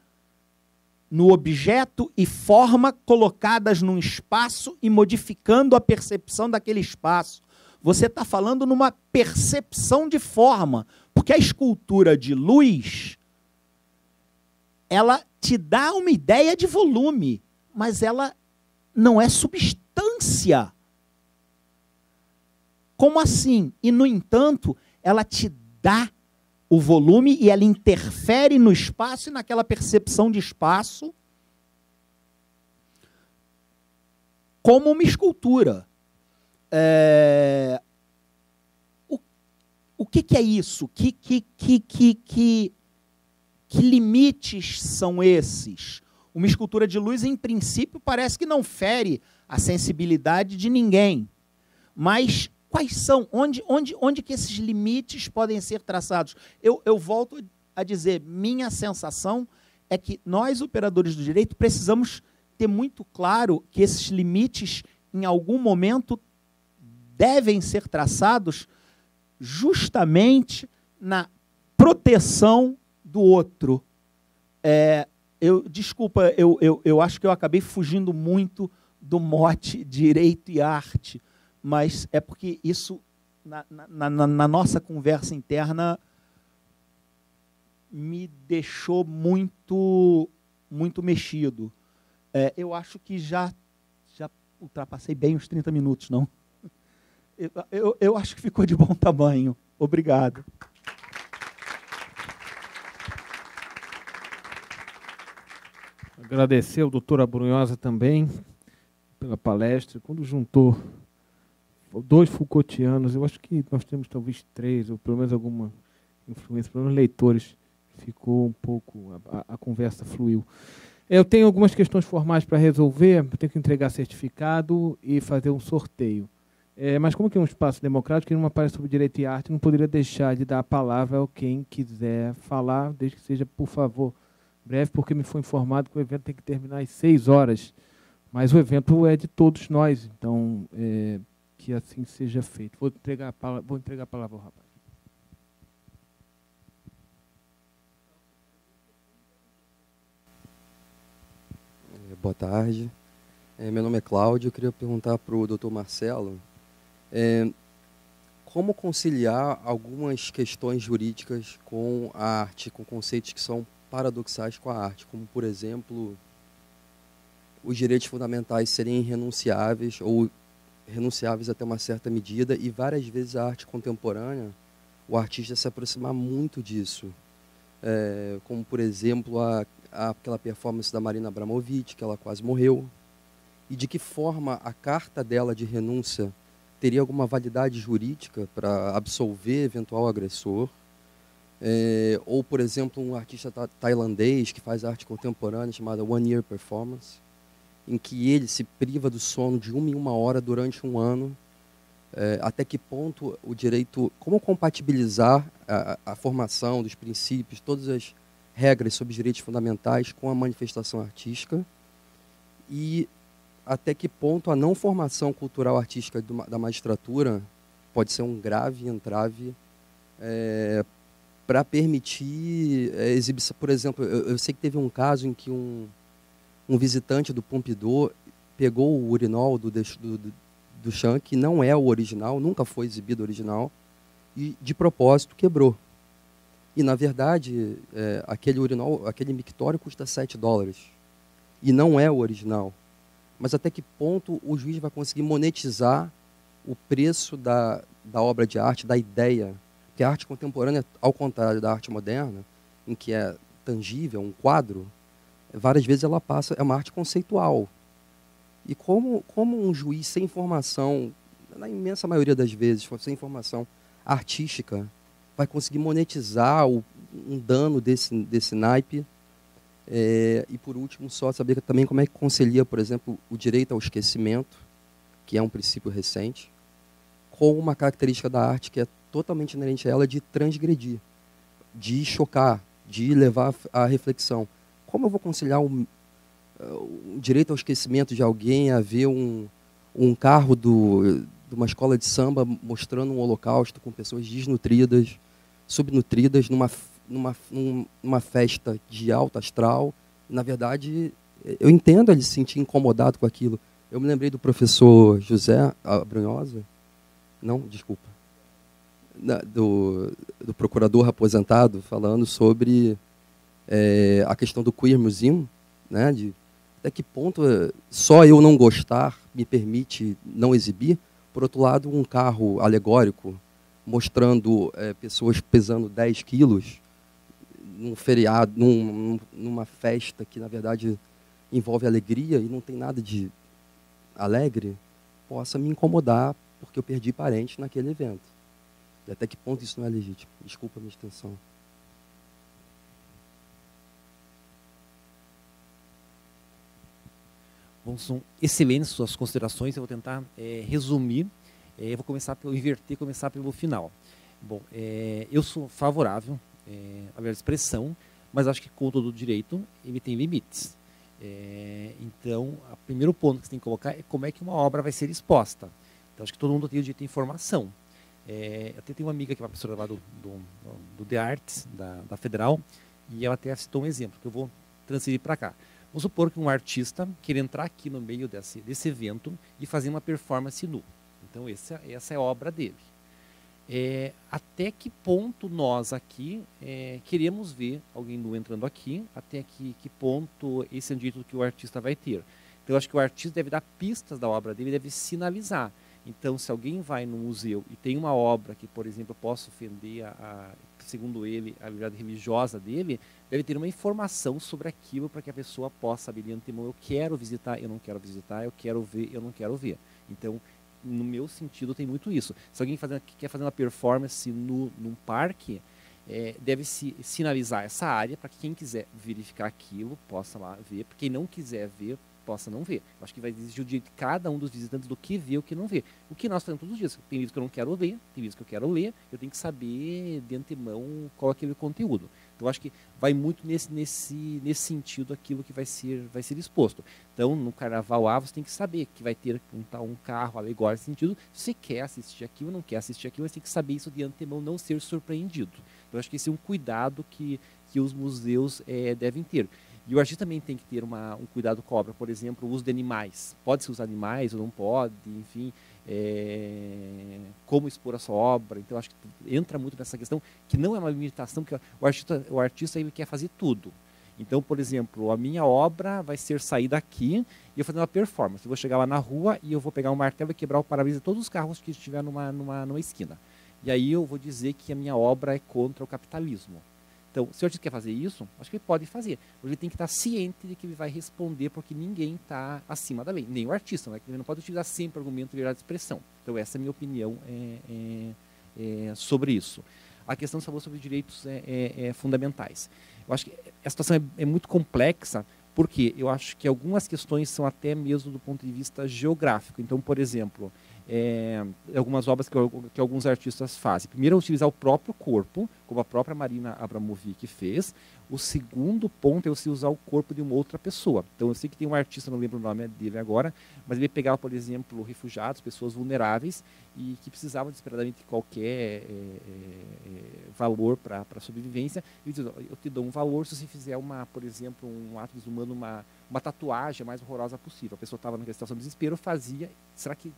no objeto e forma colocadas num espaço e modificando a percepção daquele espaço. Você está falando numa percepção de forma, porque a escultura de luz, ela te dá uma ideia de volume, mas ela não é substância. Como assim? E, no entanto, ela te dá o volume e ela interfere no espaço e naquela percepção de espaço como uma escultura. O que é isso? Que limites são esses? Uma escultura de luz, em princípio, parece que não fere a sensibilidade de ninguém. Mas quais são? Onde que esses limites podem ser traçados? Eu volto a dizer, minha sensação é que nós, operadores do direito, precisamos ter muito claro que esses limites, em algum momento, devem ser traçados justamente na proteção do outro. Desculpa, eu acho que eu acabei fugindo muito do mote direito e arte, mas é porque isso, na nossa conversa interna, me deixou muito mexido. Eu acho que já ultrapassei bem os 30 minutos, não? Eu acho que ficou de bom tamanho. Obrigado. Agradecer ao doutor Abrunhosa também pela palestra. Quando juntou 2 Foucaultianos, eu acho que nós temos talvez 3, ou pelo menos alguma influência, pelo menos leitores, ficou um pouco, a conversa fluiu. Eu tenho algumas questões formais para resolver, tenho que entregar certificado e fazer um sorteio. Mas como que é um espaço democrático, e numa palestra sobre direito e arte, não poderia deixar de dar a palavra a quem quiser falar, desde que seja, por favor, breve, porque me foi informado que o evento tem que terminar às 6 horas. Mas o evento é de todos nós, então que assim seja feito. Vou entregar a palavra ao rapaz. Boa tarde. Meu nome é Cláudio. Eu queria perguntar para o doutor Marcelo como conciliar algumas questões jurídicas com a arte, com conceitos que são paradoxais com a arte, como, por exemplo, os direitos fundamentais serem irrenunciáveis ou renunciáveis até uma certa medida, e várias vezes a arte contemporânea, o artista se aproximar muito disso. Como, por exemplo, aquela performance da Marina Abramovic, que ela quase morreu, e de que forma a carta dela de renúncia teria alguma validade jurídica para absolver eventual agressor. Ou, por exemplo, um artista tailandês que faz arte contemporânea chamada One Year Performance, em que ele se priva do sono de 1 em 1 hora durante 1 ano. Até que ponto o direito, como compatibilizar a formação dos princípios, todas as regras sobre os direitos fundamentais com a manifestação artística, e até que ponto a não formação cultural artística da magistratura pode ser um grave entrave para permitir exibição. Por exemplo, eu sei que teve um caso em que um visitante do Pompidou pegou o urinol do Duchamp, que não é o original, nunca foi exibido original, e de propósito quebrou. E, na verdade, aquele urinol, aquele mictório custa $7, e não é o original. Mas até que ponto o juiz vai conseguir monetizar o preço da obra de arte, da ideia? Porque a arte contemporânea, ao contrário da arte moderna, em que é tangível, um quadro, várias vezes ela é uma arte conceitual. E como um juiz sem informação, na imensa maioria das vezes, sem informação artística, vai conseguir monetizar um dano desse naipe? E, por último, só saber também como é que concilia, por exemplo, o direito ao esquecimento, que é um princípio recente, com uma característica da arte que é totalmente inerente a ela, de transgredir, de chocar, de levar à reflexão. Como eu vou conciliar o direito ao esquecimento de alguém a ver um carro de uma escola de samba mostrando um holocausto com pessoas desnutridas, subnutridas, numa festa de alto astral? Na verdade, eu entendo ele se sentir incomodado com aquilo. Eu me lembrei do professor José Abrunhosa, não, desculpa, do procurador aposentado, falando sobre a questão do queer museum, né, até que ponto só eu não gostar me permite não exibir. Por outro lado, um carro alegórico mostrando pessoas pesando 10 quilos num feriado, numa festa que, na verdade, envolve alegria e não tem nada de alegre, possa me incomodar porque eu perdi parente naquele evento. E até que ponto isso não é legítimo? Desculpa a minha extensão. Bom, são excelentes suas considerações. Eu vou tentar resumir. Eu vou começar pelo final. Bom, eu sou favorável à livre expressão, mas acho que, com todo direito, ele tem limites. Então, o primeiro ponto que você tem que colocar é como é que uma obra vai ser exposta. Então, acho que todo mundo tem o direito à informação. Eu até tenho uma amiga que é uma professora lá do The Arts, da Federal, e ela até citou um exemplo, que eu vou transferir para cá. Vamos supor que um artista queira entrar aqui no meio desse evento e fazer uma performance nu. Então, essa é a obra dele. Até que ponto nós aqui queremos ver alguém nu entrando aqui? Até que ponto esse é o direito que o artista vai ter? Então, eu acho que o artista deve dar pistas da obra dele, deve sinalizar. Então, se alguém vai no museu e tem uma obra que, por exemplo, possa ofender, segundo ele, a liberdade religiosa dele, deve ter uma informação sobre aquilo para que a pessoa possa saber de antemão: eu quero visitar, eu não quero visitar, eu quero ver, eu não quero ver. Então, no meu sentido, tem muito isso. Se alguém quer fazer uma performance num parque, deve-se sinalizar essa área para que quem quiser verificar aquilo possa lá ver, para quem não quiser ver, possa não ver. Eu acho que vai exigir o direito de cada um dos visitantes do que vê e o que não vê. O que nós fazemos todos os dias. Tem livros que eu não quero ler, tem livros que eu quero ler, eu tenho que saber de antemão qual é aquele conteúdo. Então, eu acho que vai muito nesse sentido aquilo que vai ser exposto. Então, no Carnaval, você tem que saber que vai ter um carro alegórico nesse sentido. Se você quer assistir aquilo, não quer assistir aquilo, você tem que saber isso de antemão, não ser surpreendido. Então, eu acho que esse é um cuidado que os museus devem ter. E o artista também tem que ter um cuidado com a obra, por exemplo, o uso de animais. Pode-se usar animais ou não pode, enfim, como expor a sua obra. Então, acho que entra muito nessa questão, que não é uma limitação, que o artista ele quer fazer tudo. Então, por exemplo, a minha obra vai ser sair daqui e eu fazer uma performance. Eu vou chegar lá na rua e eu vou pegar um martelo e quebrar o para-brisa de todos os carros que estiver numa esquina. E aí eu vou dizer que a minha obra é contra o capitalismo. Então, se o artista quer fazer isso, acho que ele pode fazer. Ele tem que estar ciente de que ele vai responder, porque ninguém está acima da lei. Nem o artista, né? Ele não pode utilizar sempre o argumento de liberdade de expressão. Então, essa é a minha opinião sobre isso. A questão que você falou sobre direitos fundamentais. Eu acho que a situação é muito complexa, porque eu acho que algumas questões são até mesmo do ponto de vista geográfico. Então, por exemplo, algumas obras que alguns artistas fazem. Primeiro é utilizar o próprio corpo, como a própria Marina Abramovic fez. O segundo ponto é você usar o corpo de uma outra pessoa. Então, eu sei que tem um artista, não lembro o nome dele agora, mas ele pegava, por exemplo, refugiados, pessoas vulneráveis e que precisavam desesperadamente de qualquer valor para a sobrevivência. Ele diz: eu te dou um valor se você fizer, por exemplo, um ato desumano, uma tatuagem a mais horrorosa possível. A pessoa estava naquela situação de desespero, fazia. Será que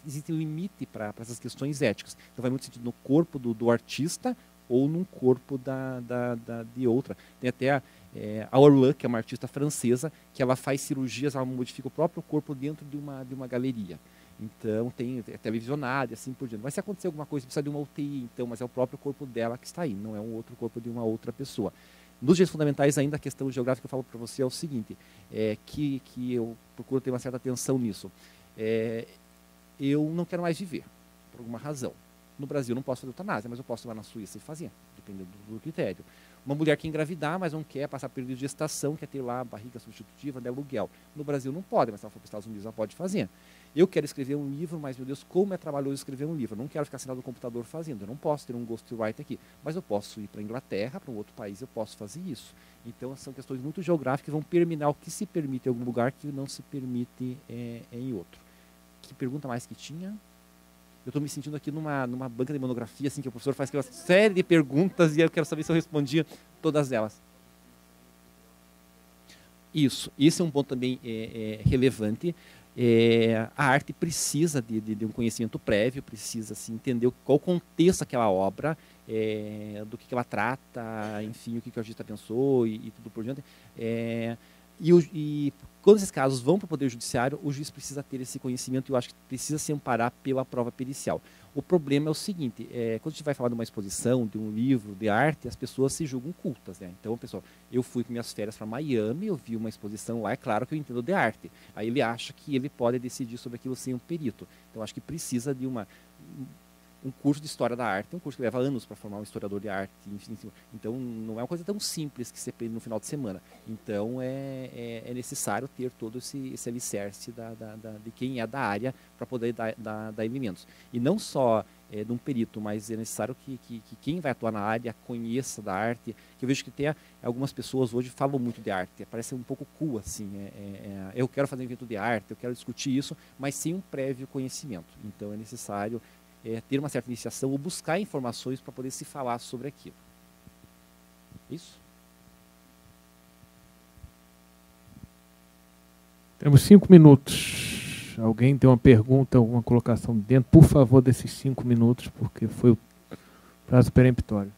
existe limite para essas questões éticas? Então, vai muito sentido no corpo do artista ou num corpo de outra. Tem até a Orlan, que é uma artista francesa, que ela faz cirurgias, ela modifica o próprio corpo dentro de uma galeria. Então, tem televisionado e assim por diante. Mas se acontecer alguma coisa, precisa de uma UTI, então, mas é o próprio corpo dela que está aí, não é um outro corpo de uma outra pessoa. Nos direitos fundamentais, ainda a questão geográfica que eu falo para você é o seguinte, que eu procuro ter uma certa atenção nisso. Eu não quero mais viver, por alguma razão. No Brasil não posso fazer eutanásia, mas eu posso ir lá na Suíça e fazer, dependendo do critério. Uma mulher que engravidar, mas não quer passar período de gestação, quer ter lá barriga substitutiva de aluguel. No Brasil não pode, mas se ela for para os Estados Unidos ela pode fazer. Eu quero escrever um livro, mas, meu Deus, como é trabalhoso escrever um livro. Eu não quero ficar sentado no computador fazendo. Eu não posso ter um ghostwriter aqui. Mas eu posso ir para a Inglaterra, para um outro país, eu posso fazer isso. Então, são questões muito geográficas que vão permitir o que se permite em algum lugar que não se permite em outro. Que pergunta mais que tinha? Eu estou me sentindo aqui numa banca de monografia, assim, que o professor faz uma série de perguntas e eu quero saber se eu respondia todas elas. Isso. Esse é um ponto também relevante. A arte precisa de um conhecimento prévio, precisa assim, entender qual o contexto daquela obra, do que ela trata, enfim, o que o artista pensou e tudo por diante. E quando esses casos vão para o Poder Judiciário, o juiz precisa ter esse conhecimento e eu acho que precisa se amparar pela prova pericial. O problema é o seguinte, quando a gente vai falar de uma exposição, de um livro, de arte, as pessoas se julgam cultas, né? Então, pessoal, eu fui com minhas férias para Miami, eu vi uma exposição lá, é claro que eu entendo de arte. Aí ele acha que ele pode decidir sobre aquilo sem um perito. Então, acho que precisa de um curso de História da Arte, um curso que leva anos para formar um historiador de arte, enfim. Então, não é uma coisa tão simples que você aprende no final de semana. Então, é necessário ter todo esse alicerce de quem é da área para poder dar elementos. E não só de um perito, mas é necessário que quem vai atuar na área conheça da arte. Que eu vejo que tem algumas pessoas hoje falam muito de arte, parece um pouco cool, assim. Eu quero fazer um evento de arte, eu quero discutir isso, mas sem um prévio conhecimento. Então, é necessário ter uma certa iniciação ou buscar informações para poder se falar sobre aquilo. Isso? Temos 5 minutos. Alguém tem uma pergunta, alguma colocação dentro? Por favor, desses 5 minutos, porque foi o prazo peremptório.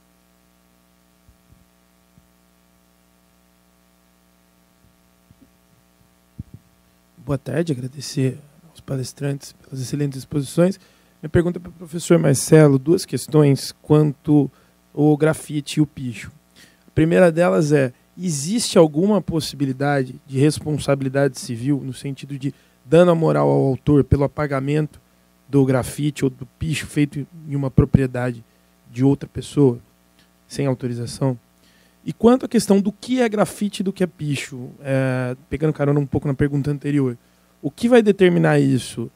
Boa tarde, agradecer aos palestrantes, pelas excelentes exposições. Minha pergunta para o professor Marcelo, 2 questões quanto ao grafite e o picho. A primeira delas é, existe alguma possibilidade de responsabilidade civil, no sentido de dano moral ao autor pelo apagamento do grafite ou do picho feito em uma propriedade de outra pessoa, sem autorização? E quanto à questão do que é grafite e do que é picho, pegando carona um pouco na pergunta anterior, o que vai determinar isso?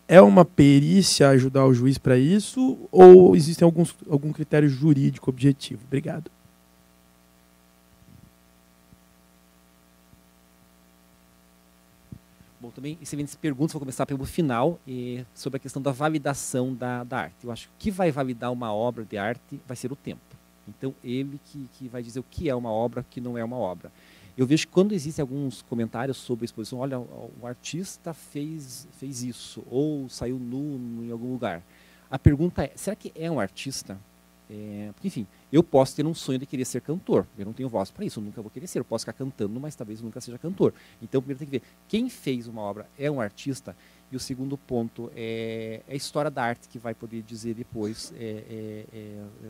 É uma perícia ajudar o juiz para isso ou existe algum critério jurídico objetivo? Obrigado. Bom, também excelentes perguntas, vou começar pelo final, sobre a questão da validação da arte. Eu acho que o que vai validar uma obra de arte vai ser o tempo. Então, ele que vai dizer o que é uma obra, o que não é uma obra. Eu vejo que quando existem alguns comentários sobre a exposição, olha, o artista fez isso, ou saiu nu em algum lugar. A pergunta é, será que é um artista? Porque, enfim, eu posso ter um sonho de querer ser cantor. Eu não tenho voz para isso, eu nunca vou querer ser. Eu posso ficar cantando, mas talvez eu nunca seja cantor. Então, primeiro tem que ver quem fez uma obra é um artista. E o segundo ponto é a história da arte que vai poder dizer depois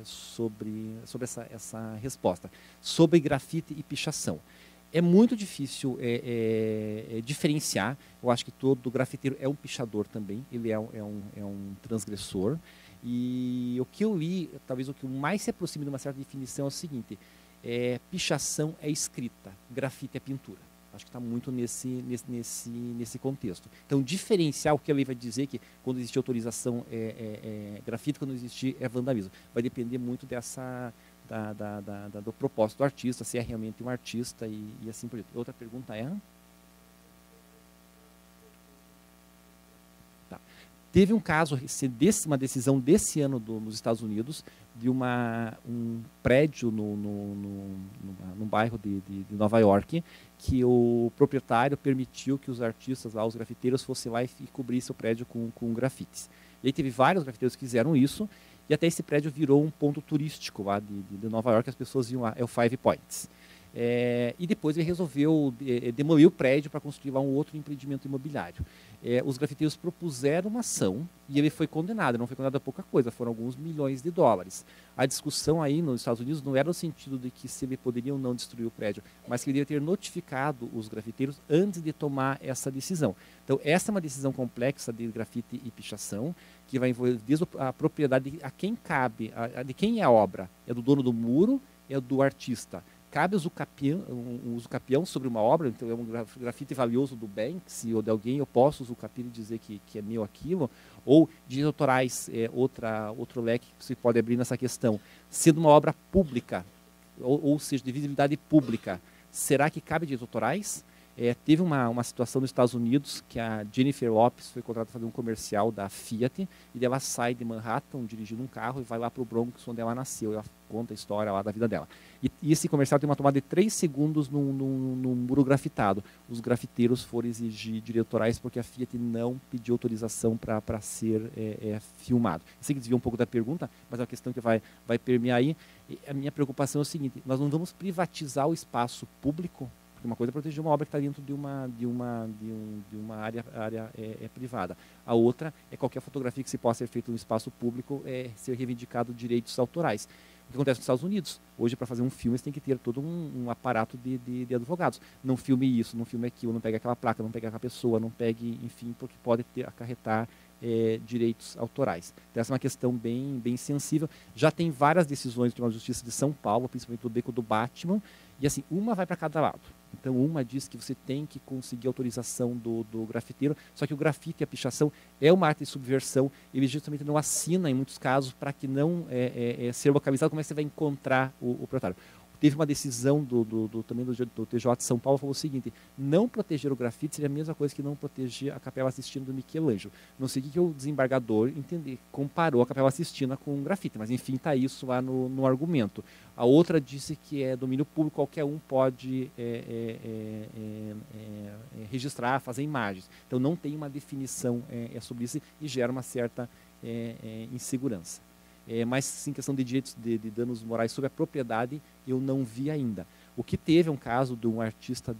sobre essa resposta. Sobre grafite e pichação. É muito difícil diferenciar. Eu acho que todo grafiteiro é um pichador também. Ele é um transgressor. E o que eu li, talvez o que mais se aproxime de uma certa definição é o seguinte: pichação é escrita, grafite é pintura. Acho que está muito nesse contexto. Então, diferenciar o que a lei vai dizer que quando existe autorização é grafite, quando não existe é vandalismo. Vai depender muito do propósito do artista, se é realmente um artista e assim por diante. Outra pergunta é... Tá. Teve um caso, uma decisão desse ano nos Estados Unidos, de um prédio no bairro de Nova York, que o proprietário permitiu que os artistas, lá, os grafiteiros, fossem lá e cobrissem o prédio com grafites. E aí teve vários grafiteiros que fizeram isso, e até esse prédio virou um ponto turístico lá de Nova York, as pessoas iam lá, é o Five Points. E depois ele resolveu demolir o prédio para construir lá um outro empreendimento imobiliário. Os grafiteiros propuseram uma ação e ele foi condenado. Não foi condenado a pouca coisa, foram alguns milhões de dólares. A discussão aí nos Estados Unidos não era no sentido de que se ele poderia ou não destruir o prédio, mas que ele deveria ter notificado os grafiteiros antes de tomar essa decisão. Então, essa é uma decisão complexa de grafite e pichação, que vai envolver desde a propriedade a quem cabe, de quem é a obra. É do dono do muro, é do artista. Cabe um usucapião sobre uma obra, então é um grafite valioso do Banksy ou de alguém, eu posso usucapiar e dizer que é meu aquilo, ou direitos autorais, outro leque que você pode abrir nessa questão. Sendo uma obra pública, ou seja, de visibilidade pública, será que cabe direitos autorais? Teve uma situação nos Estados Unidos que a Jennifer Lopez foi contratada para fazer um comercial da Fiat, e ela sai de Manhattan dirigindo um carro e vai lá para o Bronx, onde ela nasceu. Ela conta a história lá da vida dela. E esse comercial tem uma tomada de 3 segundos num muro grafitado. Os grafiteiros foram exigir direitos autorais porque a Fiat não pediu autorização para ser filmado. Eu sei que desviou um pouco da pergunta, mas é uma questão que vai permear aí. E a minha preocupação é o seguinte: nós não vamos privatizar o espaço público. Porque uma coisa é proteger uma obra que está dentro de uma área privada. A outra é qualquer fotografia que se possa ser feita no espaço público ser reivindicado direitos autorais. O que acontece nos Estados Unidos? Hoje, para fazer um filme, você tem que ter todo um aparato de advogados. Não filme isso, não filme aquilo, não pegue aquela placa, não pegue aquela pessoa, não pegue, enfim, porque pode acarretar direitos autorais. Então, essa é uma questão bem sensível. Já tem várias decisões do Tribunal de Justiça de São Paulo, principalmente do Beco do Batman, e assim, uma vai para cada lado. Então, uma diz que você tem que conseguir autorização do grafiteiro, só que o grafite e a pichação é uma arte de subversão, ele justamente não assina, em muitos casos, para que não ser localizado. Como é que você vai encontrar o proprietário? Teve uma decisão também do TJ de São Paulo, falou o seguinte: não proteger o grafite seria a mesma coisa que não proteger a Capela Sistina do Michelangelo. Não sei o que o desembargador comparou a Capela Sistina com o grafite, mas enfim, está isso lá no argumento. A outra disse que é domínio público, qualquer um pode registrar, fazer imagens. Então não tem uma definição sobre isso e gera uma certa insegurança. Mas sim, questão de direitos de danos morais sobre a propriedade, eu não vi ainda. O que teve é um caso de um artista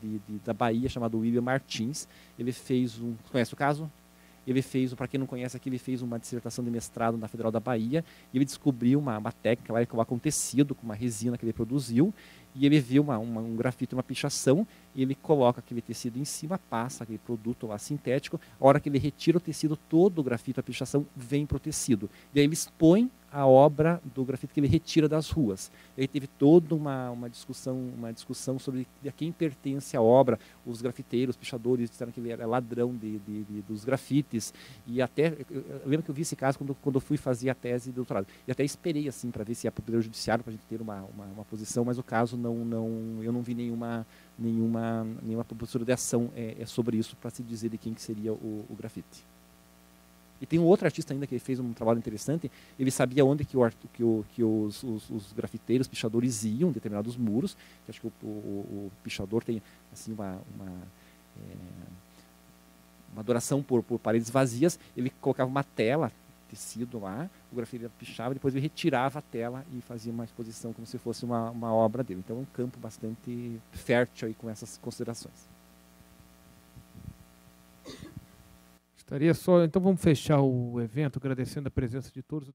da Bahia chamado William Martins. Ele fez conhece o caso? Ele fez, para quem não conhece aqui, ele fez uma dissertação de mestrado na Federal da Bahia, e ele descobriu uma técnica lá, ele coloca um tecido com uma resina que ele produziu, e ele viu um grafite, uma pichação, e ele coloca aquele tecido em cima, passa aquele produto lá sintético, a hora que ele retira o tecido, todo o grafite, a pichação, vem para o tecido. E aí ele expõe a obra do grafite que ele retira das ruas. E aí teve toda uma discussão sobre a quem pertence a obra. Os grafiteiros, os pichadores disseram que ele era ladrão dos grafites. E até, eu lembro que eu vi esse caso quando eu fui fazer a tese de doutorado. E até esperei assim para ver se ia para o Poder Judiciário, para a gente ter uma posição, mas o caso eu não vi nenhuma postura de ação sobre isso para se dizer de quem que seria o grafite. E tem um outro artista ainda que fez um trabalho interessante. Ele sabia onde que os grafiteiros, pichadores iam em determinados muros. Que acho que o pichador tem assim uma adoração por paredes vazias. Ele colocava uma tela, tecido lá, o grafiteiro pichava, depois ele retirava a tela e fazia uma exposição como se fosse uma obra dele. Então é um campo bastante fértil aí com essas considerações. Estaria só. Então vamos fechar o evento agradecendo a presença de todos.